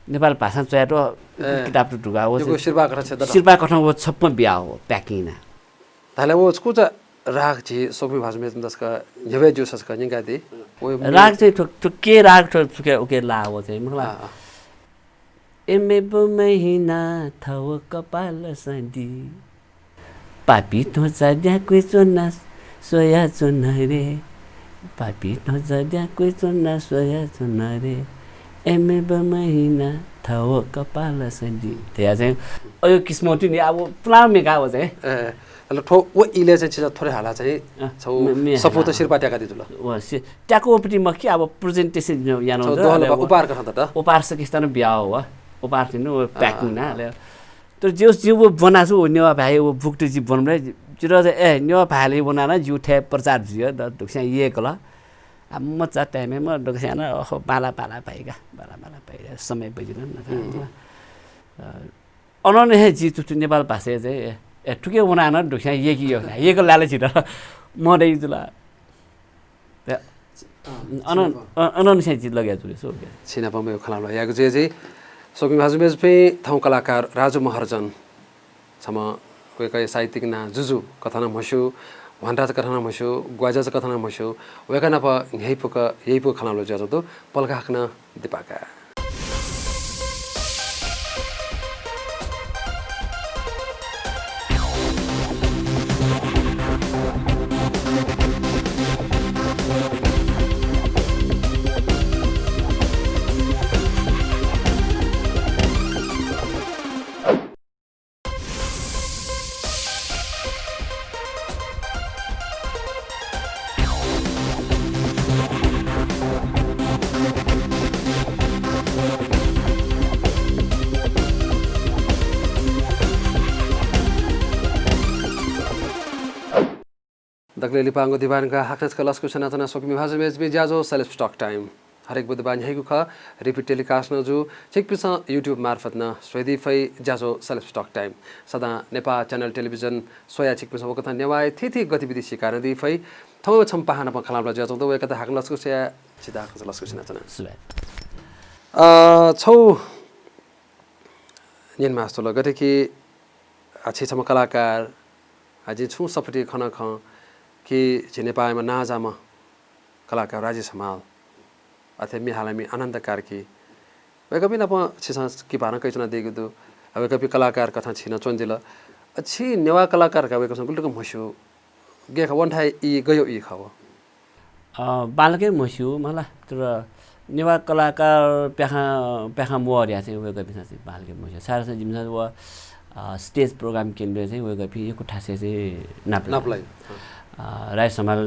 नेपाल भाषा चयाटो किताब ढुगा वो शिल्पा कथा शिल्पा कथा वो छप्प बिया हो प्याकिङ ना ताले वो उसको राग जी सोकमी भाषा में दसका जबे जो ससका निका दे राग चाहिँ ठो के राग ठो ओके ला हो चाहिँ मलाई एमे महिना थाव कपाल सदी पापी तो जाड्या कोही चोना सोया चोना रे पापी तो जाड्या कोही चोना सोया चोना रे एमे महिना थाव कपाल सदी त्यहाँ चाहिँ यो किस्मती नि अब पुरा मेगा हो चाहिँ ल ठो वो इले चाहिँ चिज थोरै हाला चाहिँ छौ सपोत शिरपाट्याका दिजुल व ट्याको ओपटी म के अब प्रेजेन्टेसन यानो दोहल उपहार गर्न त उपहार सकिस्तान बिहा हो उपहार थिनु प्याकिङ ना तर जो वो बनाछु वो नेवा भाइ वो बुकटे जी बनले चिरो ए नेवा भाइले बनाना जु ठे प्रचार जियो द दुख्या ये कला अब म चा टाइममा म दुख्या न बाला बाला पाइगा बाला बाला पाइगा समय बजिन न अनने जी टु नेपाल भाषा चाहिँ ए ठुके बनाना दुख्या ये कि ये को लाले छिरा म दे जुला अनन से जी लग्या जुले सो छिना पमे खलालो याको जे सोकमी भाषा में पे थाउ कलाकार राजु महार्जन सम वेका साहित्यिक ना जुजु कथाना मशु वनराज कथाना मशु ग्वाजाज कथाना मशु वेका ना प यही पो खलालो जतो तो पलका हकना दिपाका दगले लिपांगो दिवान का हकनस कलस को सनातना सोकमी भाषा में भी जाजो सेल्फ स्टॉक टाइम हर एक बुधबार यही को रिपीट टेलीकास्ट न जो चेक पिसा यूट्यूब मार्फत न स्वेदी फै जाजो सेल्फ स्टॉक टाइम सदा नेपा चैनल टेलिभिजन सोया चेक पिसा वकता नेवाय थी गतिविधि सिकार दी फै थौ छम पहाना प खलाम जाजो तो एकता हकनस को से चिदा कलस को सनातना छौ निन मास्तो लगते कि अच्छी छम कलाकार अझै छु सपटी खना ख कि नेपालमा नाजामा कलाकार राज्य समाल अथे मिहालामी आनन्द कार्की वेकपि न प छिसा कि भाना कैचना देगु दु वेकपि कलाकार कथा छिना चोन्दिल अच्छी नेवा कलाकार का वेकसन गुल्टको मसु गेखा वनठाई इ गयो इ खाव बालकै मसु मला तर नेवा कलाकार प्याखा मोरिया चाहिँ वेकपि चाहिँ बालकै मसु सारा चाहिँ जिमसा व स्टेज प्रोग्राम केन्द्र चाहिँ वेकपि यो ठासे चाहिँ नाप्लाई राय समाल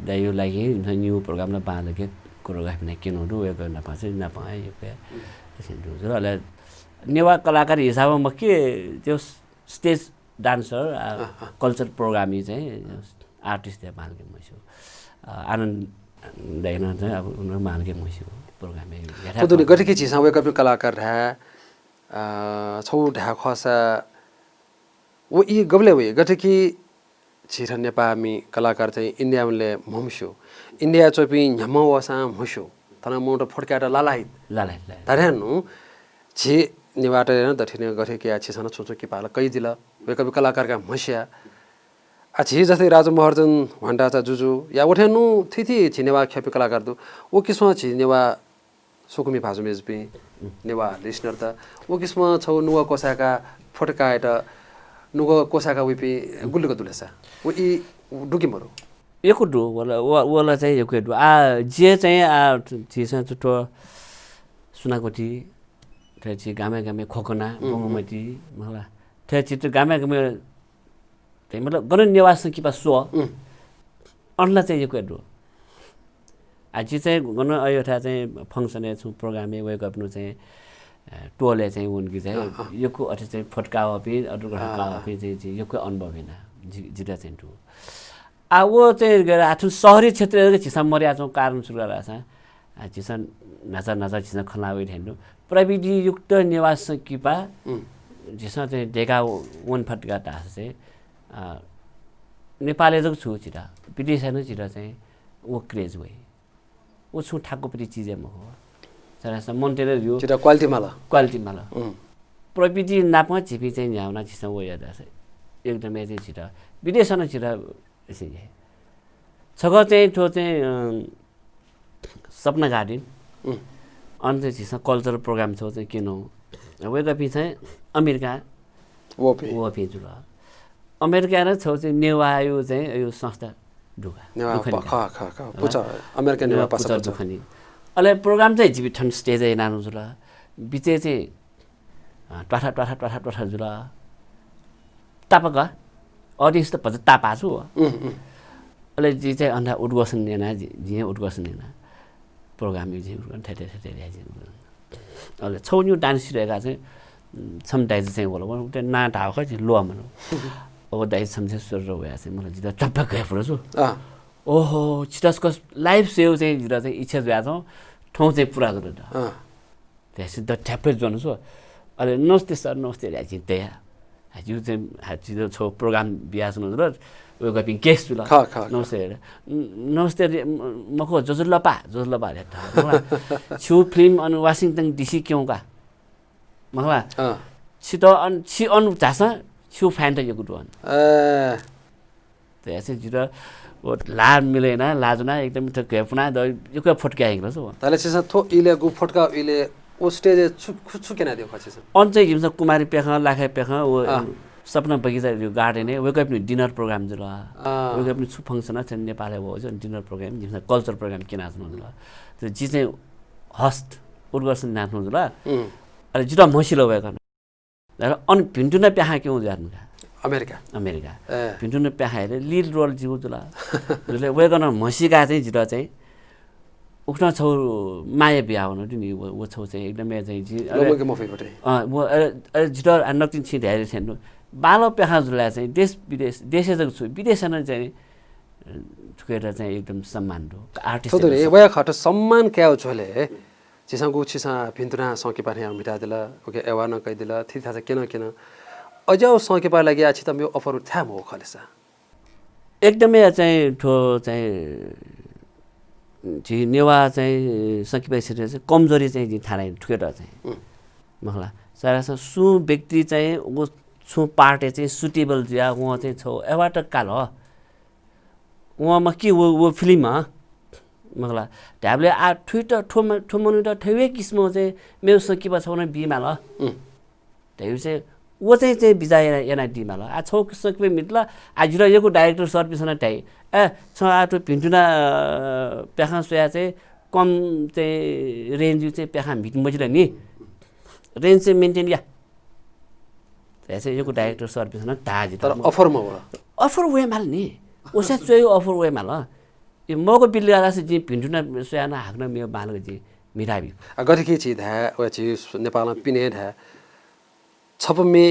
दाइयो लागि न्यू प्रोग्राम न बालके कोरियोग्राफी न केनोडु वे गर्न पाछे न पाए यो के त्यसो जुले नेवा कलाकार हिसाबमा म के त्यो स्टेज डान्सर कल्चर प्रोग्रामी चाहिँ आर्टिस्ट त्यहाँ बालके मसु आनन्द दाइना चाहिँ अब उनीहरु बालके मसु प्रोग्राम तो दुनी गठकी छिसा वे कपि कलाकार रहा छौ ढा खसा वो इ गबले वे गठकी छिर नेपामी कलाकार चाहिँ इन्डियाले ममसु इन्डिया चोपी न्यमो वसा मुसु तना मोटो फडकाटा लालाइ तारेनु छि निवाटे न दठिने गठे के छिसन छोचो कि पाला कै दिला वे कवि कलाकार का मस्या छि जस्तै राजु महर्जन भण्डा चा जुजु या उठेनु थिथि छिनेवा खेपी कलाकार दु ओ किस्म छिनेवा सोकुमी भाजु मेजबी नेवा लिसनर त ओ किस्म छौ नुवा कोसाका फटकाएटा नुगो कोसाका विपी गुल्लुको दुलेसा वो इ डुकी मरो एको डु वाला चाहिँ एको डु जे चाहिँ छिसा छुटो सुनाकोटी थेछि गामे खोकना बंगमती मला थेछि त गामे त्यही मतलब गन निवास कि पास सो अनला चाहिँ एको डु आज चाहिँ गन अयोथा चाहिँ फंक्सन छु प्रोग्राम वेक अप नु चाहिँ टोले चाहिँ उनकी चाहिँ योको अथे चाहिँ फटका अपि अटुका अपि चाहिँ योको अनुभव हैन जिता चाहिँ टु वो चाहिँ गएर आथु शहरी क्षेत्रको छिसा मर्या छौ कारण सुरु गरेछ छिसा नाचा छिसा खलावे हेर्नु प्रविधि युक्त निवास किपा जिसा चाहिँ डेगा वन फटका तास चाहिँ नेपालले जक छु छिरा विदेश न छिरा चाहिँ वो क्रेज भए वो छु ठाको पनि चीजे म हो सरसा मोन्टेरे यो छिरा क्वालिटी माला प्रविधि नापमा छिपी चाहिँ ल्याउन छिसा वो याद छ एकदमै चाहिँ छिटो विदेशमा छिटो छग चाहिँ ठो चाहिँ सपना गार्डन अनि चाहिँ छिसा कल्चरल प्रोग्राम छ चाहिँ किन वेगपी चाहिँ अमेरिका वपी जुल अमेरिका र छौ चाहिँ नेवायो चाहिँ यो संस्था ढुका अमेरिका नेवा पासा दुखनी अहिले प्रोग्राम चाहिँ जिबी ठन स्टेज नानु जुल बिचे चाहिँ टठा जुल तापका अडियन्स त भन्छ तापा छु अहिले जी चाहिँ अन्धा उद्घोषण लिएन जी उद्घोषण लिएन प्रोग्राम यो चाहिँ ठेटे अहिले छौन्यु डान्स सिरेका चाहिँ छम दाइज चाहिँ बोल उता ना ढाउ खै लो मनो अब दाइज छमसे स्वर होया चाहिँ मलाई जिता टप्पा गए छु ओहो छिटसको लाइभ सेव चाहिँ जिता चाहिँ इच्छा भ्या छौ ठाउँ चाहिँ पुरा गरेर त्यसै द ठ्याप्पै जोन छु अहिले नमस्ते सर नमस्ते ऱ्याछि त्यहाँ हजुर चाहिँ हाजिर छौ प्रोग्राम बिहा सुन्नु र उयो गपिङ केस जुल नमस्ते नमस्ते मको जोजुलपा रे छु फिल्म अनि वाशिङटन डिसी क्यों का मखला छिटो छि अनु झासा छु फ्यान त यो गुडवन त्यसै जुल वो ला मिलेन लाजना एकदम त केफना द यो के फटका आइगलो छ ताले छ थो इले गु फटका इले ओ स्टेज छु केना दियो खछि अन चाहिँ हिमसा कुमारी पेखा लाखे पेखा वो सपना बगैँचा यो गार्डन है वेक अप डिनर प्रोग्राम जुल वेक अप छु फंक्सन छ नेपालले हो जो डिनर प्रोग्राम जिमसा कल्चर प्रोग्राम किन आछन जुल त्यो जी चाहिँ हस्ट उद्घोषण नाच्नु जुल अरे जिता मसिलो भएको र अन भिन्टुना प्याहा क्यों जानु अमेरिका भिन्टुना प्याहाले लीड रोल जिउ जुल जसले वेगन मसिका चाहिँ जिता चाहिँ उठ्न छौ माया बिहा हुनु नि वो छौ चाहिँ एकदमै चाहिँ जी लोमके मफैकोटे वो जिता नक्तिन छि धेरै छैन बालो प्याहा जुला चाहिँ देश जग छु विदेशमा चाहिँ ठुकेर चाहिँ एकदम सम्मान दो आर्टिस्ट थोदरे वया खट सम्मान क्याउ छोले चिसागु छिसा भिन्टुना सके पाने मिटा दिला ओके एवा न कहि दिला थि था केन अझौ सके पा लागि आछि त यो अफर थाम हो खलेसा एकदमै चाहिँ ठो चाहिँ जी नेवा चाहिँ सकिपछि चाहिँ कमजोरी चाहिँ जी थाहा ठुकेर चाहिँ मखला सारा सु व्यक्ति चाहिँ वो छु पार्टी चाहिँ सुटेबल जिया वहाँ चाहिँ छौ एवाट काल हो वहाँमा के वो फिल्म मखला ढ्याबले आ ट्विटर ठुमनु त ठेवे किस्मो चाहिँ मेरो सकिबा छौ न बिमाल त्यही चाहिँ वो चाहिँ बिजाय एना दिमाल आ छौ सकिबे मितला आज र यको डाइरेक्टर सर्भिस न टाइ छ आटो भिन्टुना प्याखा सोया चाहिँ कम चाहिँ रेन्ज चाहिँ प्याखा मिट मजिला नि रेन्ज चाहिँ मेन्टेन या त्यसै यको डाइरेक्टर सर्भिस न ताजी तर अफरमा हो अफर वे माल नि ओसा चाहिँ अफर वे माल यो मको बिल्ला से जी भिन्टुना सोया न हाक्न मेरो बालको जी मिराबी गरि के छि धा ओ छि नेपालमा पिने धा छपमे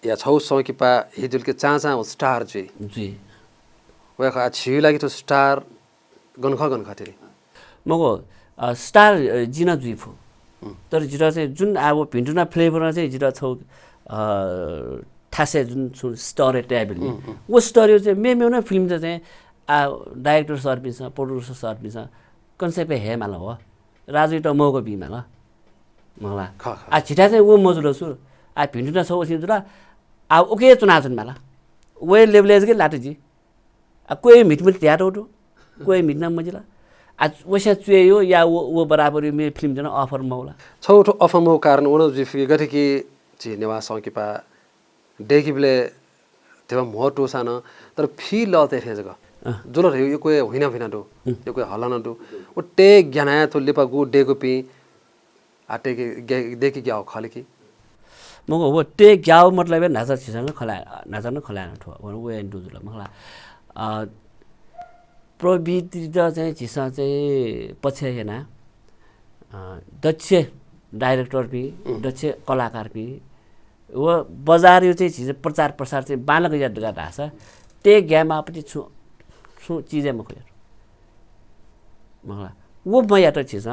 या छौ सकिपा हिजुल के चाचा स्टार जी वखा छिउ लागि त स्टार गनख थिरे मको स्टार जिना जुइफो तर जिरा चाहिँ जुन अब भिन्टुना फ्लेभरमा चाहिँ जिरा छौ ठासे जुन स्टोरी टेबल वो स्टोरी चाहिँ मेमेउ न फिल्म चाहिँ director service producer service concept हे माला हो राजु त मको बिमा ल मला आ छिटा चाहिँ वो मजुलो छु आ भिन्टुना छौ सिजुला आ ओके चुनाचुन माला वे लेभलेज के लाटे जी कोई मिट त्यारो उठो कोई मिट ना मजिला आज वैसा चुयो या वो बराबर में फिल्म जन अफर मौला छौठो अफर मौ कारण उन जी फिगे गथे कि जी नेवा सकिपा डेकिबले तेवा मोटो सान तर फी लते थे जग जुल यो कोई होइन दो यो कोई हलन दो ओ टे ज्ञानाया तो लेपा गु डेको पी आटे के देखि क्या खले की मगो वो टे ग्याउ मतलब नाजा छिसन खला नाजा न खला न ठो वो एन्डु जुल मखला प्रविधि चाहिँ छिसा चाहिँ पछि हैन दक्ष डाइरेक्टर भी दक्ष कलाकार भी वो बजार यो चाहिँ छिस प्रचार प्रसार चाहिँ बालक याद गर्दा छ ते ग्यामा पनि छु चीजे म खोयर मखला वो मया त छिस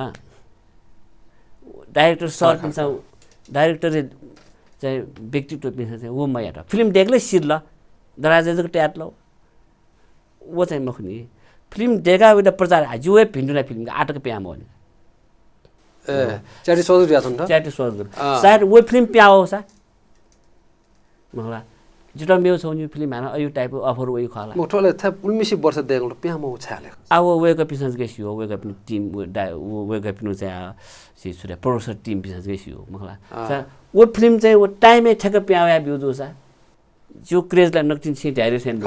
डाइरेक्टर सर पिन्छ डाइरेक्टर चाहिँ व्यक्तित्व पिन्छ चाहिँ वो मया त फिल्म देख्लै सिर्ल दराजको ट्याट ल वो चाहिँ मखनी फिल्म देखा विद प्रचार हजुए भिन्डुना फिल्म आटक प्याम हो नि च्याटी सोच दिया छन् त च्याटी सोच सायद वो फिल्म प्याओ सा मखला जुटा मेरो छौन्यु फिल्म हाना अयु टाइपको अफर वही खाला मोटोले था उल्मिसी वर्ष देगल प्यामो छाले अब वेक अप पिसन्स गेसियो wake up team wake up नु चाहिँ सी सुरे प्रोड्युसर टिम पिसन्स गेसियो मखला वो फिल्म चाहिँ वो टाइमै ठ्याक्क प्याया बिउजो छ जो क्रेजलाई नक्टिन छि ढाइरे सेन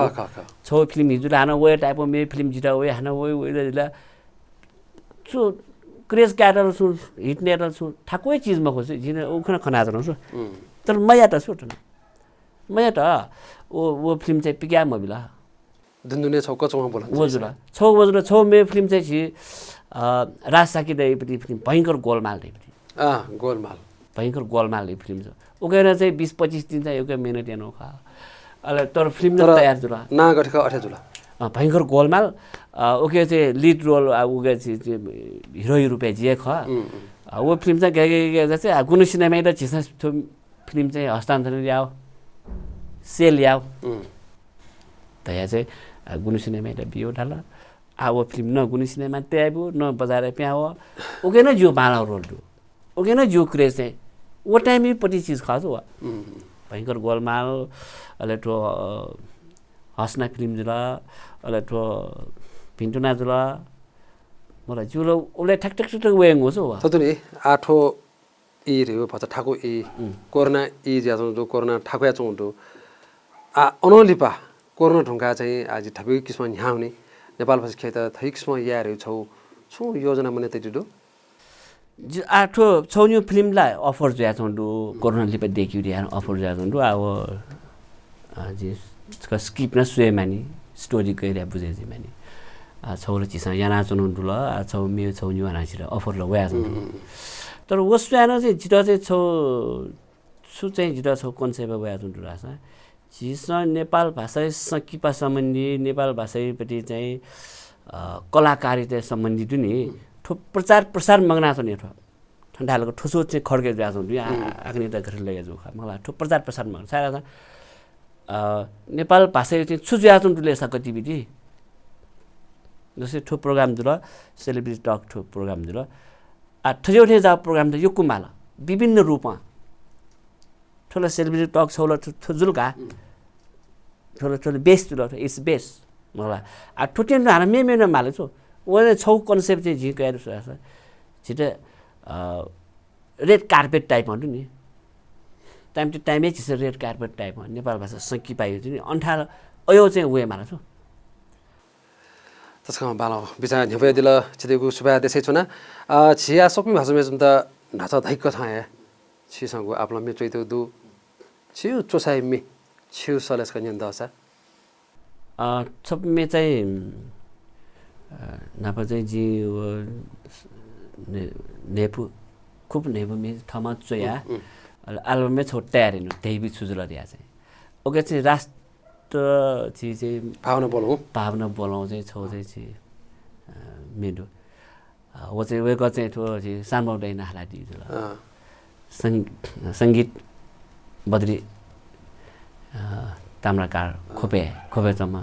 छौ फिल्म हिजो हाना वे टाइपको मे फिल्म जिता वे हाना वे सो क्रेज क्याटर छु हिट नेटर छु ठाकुरै चीजमा खोज्छु जिन उखन खना जन छु तर मया त छु त मया त वो फिल्म चाहिँ पिक्या मबिला दुनिया छौ कचमा बोला वजुला छौ मे फिल्म चाहिँ छि राज साकी दैपति फिल्म भयंकर गोलमाल दैपति गोलमाल भयंकर गोलमाल दै फिल्म छ ओकेर चाहिँ 20-25 दिन चाहिँ एउटा मिनेट हेर्नु खा अले तर फिल्म न तयार जुला ना गठका 8 जुला भयंकर गोलमाल ओके चाहिँ लिड रोल उगे चाहिँ हिरो रुपे जे ख वो फिल्म चाहिँ के चाहिँ गुनु सिनेमा त छिसा फिल्म चाहिँ हस्तान्तरण ल्याओ सेल ल्याओ त या चाहिँ गुनु सिनेमा त बियो ढाल वो फिल्म न गुनु सिनेमा त्याबो न बजार प्याओ ओके न जो बाला रोल दु ओके न जो क्रेज चाहिँ वो टाइम में पटी चीज खास हुआ भयंकर गोलमाल अले तो हसना फिल्म जुला अले तो पिन्टुना जुला मलाई जुलो ओले ठक ठक ठक वेङ होसो वा ततुनी आठो इ रे भचा ठाको इ कोरोना इ ज्याजो जो कोरोना ठाकुया चोंदो अनलिपा कोरोना ढुंगा चाहिँ आज ठबी किस्म न्याउने नेपाल भाषा खेत थै किस्म यारे छौ छु योजना मने तेटिदो आठो छौन्यु फिल्मलाई अफर ज्या चोंदो कोरोना लिपा देखिउ रे अफर ज्या चोंदो अब जी स्किप न सुए मानी स्टोरी गइरा बुझे जी मानी छौले चिसा याना चोंदो ल छौ मे छौन्यु आनासिर अफर ल वया चोंदो तर वस्याना चाहिँ जिता चाहिँ छु चाहिँ जिता छौ कन्सेप्ट वया चोंदो रास जिस नेपाल भाषा सकिपा सम्बन्धी नेपाल भाषापट्टि चाहिँ कलाकारिता सम्बन्धी नि प्रचार प्रसार मगना छ नि ठण्डालको ठोसो चाहिँ खड्के जा छ आग्ने त घर लगे जो मलाई ठो प्रचार प्रसार मग सारा नेपाल भाषा चाहिँ छुज्या चुन्टुले सा गतिविधि जस्तै ठो प्रोग्राम जुल सेलिब्रिटी टक ठो प्रोग्राम जुल ठजौठे जा प्रोग्राम त यो कुमाला विभिन्न रूपमा ठोला celebrity talk छौला Julka ठोला base joule it's base मलाई ठोटेन हाना मेन माले छु ओले छौ कन्सेप्ट चाहिँ जी गएर छ छिटे रेड कार्पेट टाइपमा हुन्छ नि टाइमै छिस रेड कार्पेट टाइपमा नेपाल भाषा सकी पाइयो नि अन्ठा अयो चाहिँ वे माला छु त्यसको बाला बिचा न्यपया दिल छिदेको सुबा देसै छुना छिया सपि भाषा मे त नाचा धैक थाए छिसंगु आपला मे चैतो दु छिउ चोसाइ मे छिउ सलेस कन्यन दसा सब मे चाहिँ नापा चाहिँ जी नेपु खूब नेपु मे थमा चोया एल्बम में छोटा यार इन्हों तेही सुझला दिया से ओके चाहिँ राष्ट्र चाहिँ भावना बोलाउँ चाहिँ छौ चाहिँ मेरो वो चाहिँ वे चाहिँ थो चाहिँ सानबाउडै नाला दिजुला संगीत बद्री ताम्राकार खोपे चम्मा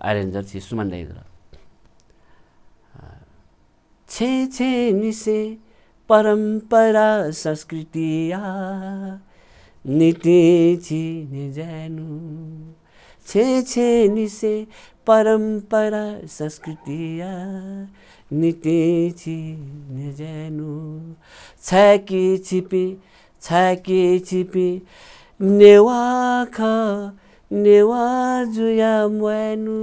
अरेन्जर चाहिँ सुमन दाइजुला छे निसे परम्परा संस्कृतिया नीति चिने जानु छे निसे परम्परा संस्कृतिया नीति चिने जानु छाकी छिपी नेवा जुया मुनु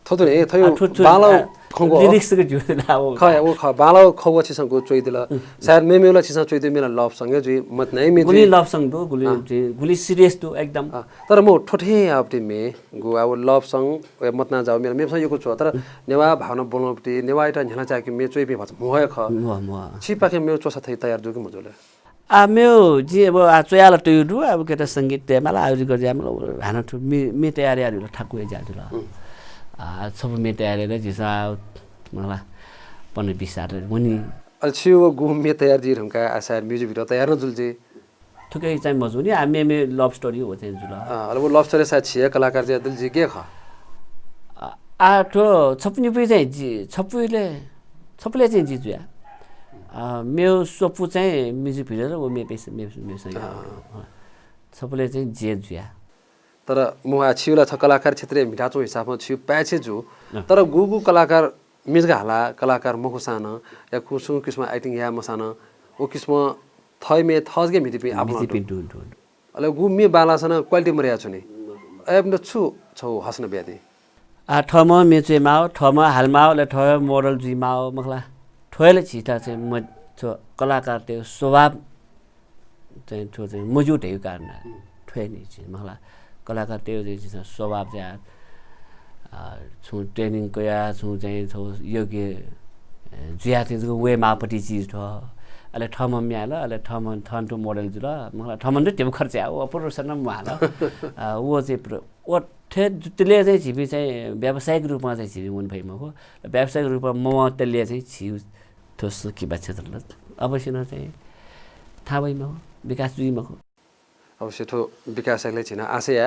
थोतुने थयो बालो खंगो लिरिक्स के जुले लाओ खया वो ख बालो खगो छिसंगो चोइदिला सायद मेमेला छिसं चोइदि मेला लभ संगे जुइ मत नै मे गुली लभ संग दो गुली सीरियस दो एकदम तर म ठोठे आपति मे गु अब लभ संग मत ना जाउ मेला मे संग यको छ तर नेवा भावना बोल्नपति नेवा इटा झना चाके मे चोइ पे भछ मोय ख छिपाके मे चोसा थै तयार जुके मजोले मेरो जी अब चोयाल टुडु अब केटा संगीत तेमाला आउज गर्या म हाना ठु मे तयार यार ठाकुए जाजुला सब मे तयार रे जिसा मला पने बिसार मुनि अलछियो गुमे तयार जी हमका आसार म्युजिक भिडियो तयार न जुलजे ठुकै चाहिँ मजुनी आ मे लभ स्टोरी हो चाहिँ जुला अब वो लभ स्टोरी सा छिए कलाकार जे दिल जी के ख आ ठो छपनी पे चाहिँ जी छपुले चाहिँ जी जुया मेरो सपु चाहिँ म्युजिक भिडियो र वो मे पैसा मे सबले चाहिँ जे जुया तर मुहा छिउला छ कलाकार क्षेत्रीय मिठाचो हिसाबमा छिउ प्याचे जो तर गुगु कलाकार मिजगा हाला कलाकार मखुसान या कुसु किस्म एक्टिङ या मसान ओ किस्म थयमे थजगे मिटिपि आफ्नो अले गु मे बालासन क्वालिटी मर्या छु नि एब छु छौ हस्न ब्यादि ठम मेचे माओ ठम हालमाओ ले ठय मोडल जुइ माओ मखला ठयले छिटा चाहिँ म कलाकार त्यो स्वभाव चाहिँ ठो चाहिँ मजुट हेउ कारण ठय नि चाहिँ मखला कलाकार त्यो चाहिँ स्वभाव चाहिँ छु ट्रेनिङ कया छु चाहिँ छौ योग्य जुया चाहिँ वे मापटी चिज ठ अले ठम म्याल अले ठम थन्टु मोडल जुल मलाई ठमन त्यो खर्च हो प्रोफेसनल माल वो चाहिँ ओ त्यसले चाहिँ छिपी चाहिँ व्यावसायिक रूपमा चाहिँ छिपी हुन भइमा हो व्यावसायिक रूपमा म त्यसले चाहिँ छिउ ठोस कि क्षेत्रलाई अवश्य न चाहिँ थाहा भइमा हो विकास जुइमा हो अवश्य ठो विकासले छिन आशय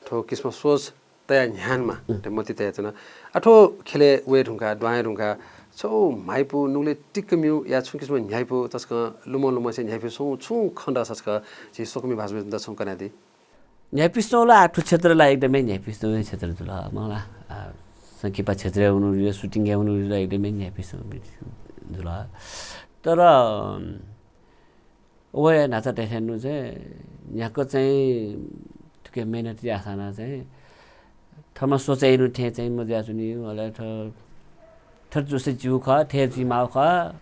ठो किस्म सोच तया ध्यानमा मति तया छन अठो खेले वे ढुङ्गा ड्वाए ढुङ्गा छौ माइपु नुले टिक म्यु या छु किस्म न्याइपु तस्क लुमो लुमो से न्याइपु छु खण्ड सस्क छि सोकमी भाषा द छु कनादि न्याइपिस्नोला आठो क्षेत्रलाई एकदमै न्याइपिस्नो क्षेत्र जुल मलाई संकीपा क्षेत्र हुनु यो सुटिङ हुनु एकदमै न्याइपिस्नो जुल तर ओए नाचा देख्नु चाहिँ यहाँको चाहिँ ठिकै मेहनती आसाना चाहिँ थमा सोचाइनु थे चाहिँ म जाछु नि होला थर जसै जिउ ख थे जि माउ ख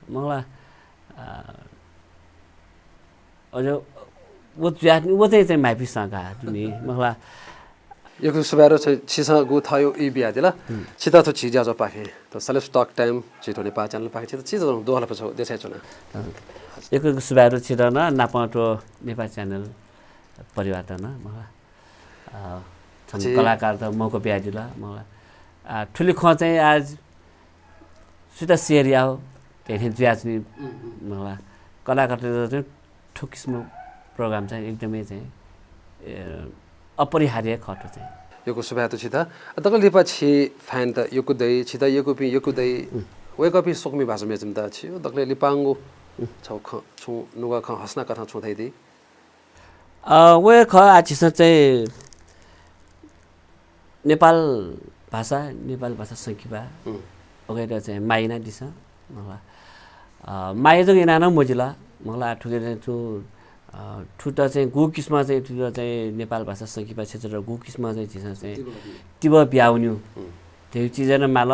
मलाई अझ वो जात वो चाहिँ माइपिसँग नि मलाई यो सुबारो छिस गु थयो इ बिया दिला छिता त छिजा ज पाखे त सेलेब्स टक टाइम छिटो नेपाल च्यानल पाखे छिता छिज दोहला पछौ देखाइ छु न एक सुबारो छिटा न नापाटो नेपाल च्यानल परिवार न मलाई कलाकार त मको बिया दिला मलाई ठुली ख चाहिँ आज सुता सेरिया हो त्यही ज्याच्ने मलाई कलाकार चाहिँ ठुकिस्म प्रोग्राम चाहिँ एकदमै चाहिँ अपरिहार्य खटो चाहिँ योको सुबातो छिता तकले पछि फ्यान त योको दई छिता योको दई वे कपि सोकमी भाषा मेजम त छियो तकले लिपाङ्गो छौ ख छु नुगा ख हस्ना कथा छु थैदि वे ख आछिस चाहिँ नेपाल भाषा संकिबा ओके चाहिँ माइना दिस मलाई माइ चाहिँ इना न मोजिला मलाई ठुके छु ठुटा चाहिँ गु किस्मा चाहिँ ठुटा चाहिँ नेपाल भाषा संकिपा क्षेत्र गु किस्मा चाहिँ चिज चाहिँ तिब ब्याउन्यु त्यो चिज न माल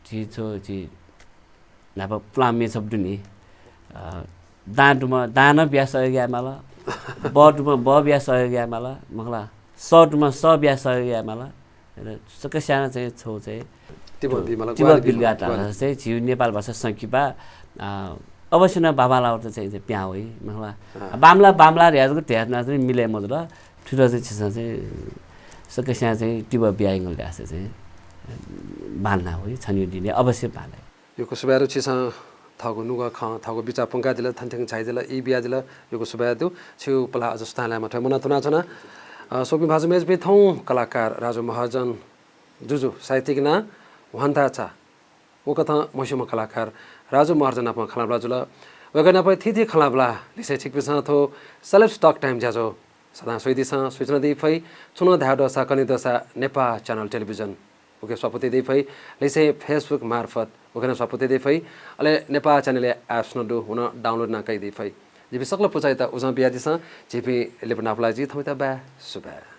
चिज नाप प्लामे शब्द नि दान ब्या सहयोग माल बडुमा ब ब्या सहयोग माल मखला सटमा स ब्या सहयोग माल सके साना चाहिँ छौ चाहिँ तिब बिलगा चाहिँ छिउ नेपाल भाषा संकिपा अवश्य न बाबालावर चाहिँ प्या हो मखला बामला रेजको त्यहाँ चाहिँ मिले मजल ठुलो चाहिँ छिस चाहिँ सके साना चाहिँ तिब ब्याइङ ल्यास चाहिँ बाल्ना हो छन्यु दिने अवश्य बाल्ने यो कुसुबारो छिस थगो नुगा ख थगो बिचा पंगा दिला थन्थेङ छाइदिला इ बिया दिला यो कुसुबादु छिउ पला अजस्ताला मठ मना तुना छना सोकमी भाषा मेज पे थौ कलाकार राजु महाजन जुजु साहित्यिक ना वहन्ता छ वो कथा मशुम कलाकार राजु महाजन आप खलाबला जुल वगना प थिथि खलाबला लिसे छिक पिसा थो सेलेब्स टक टाइम जाजो सदा सोइदिसा सूचना दि फै चुन धाड सा कनि दसा नेपा च्यानल टेलिभिजन ओके सपोते दि फै लिसे फेसबुक मार्फत ओके सपोते दि फै अले नेपा च्यानल एप्स न दु हुन डाउनलोड न कइ दि फै जिपि सकल पुचाइ त उजा बिया दिसा जिपि लेपनाफला जी थमै त बा सुबा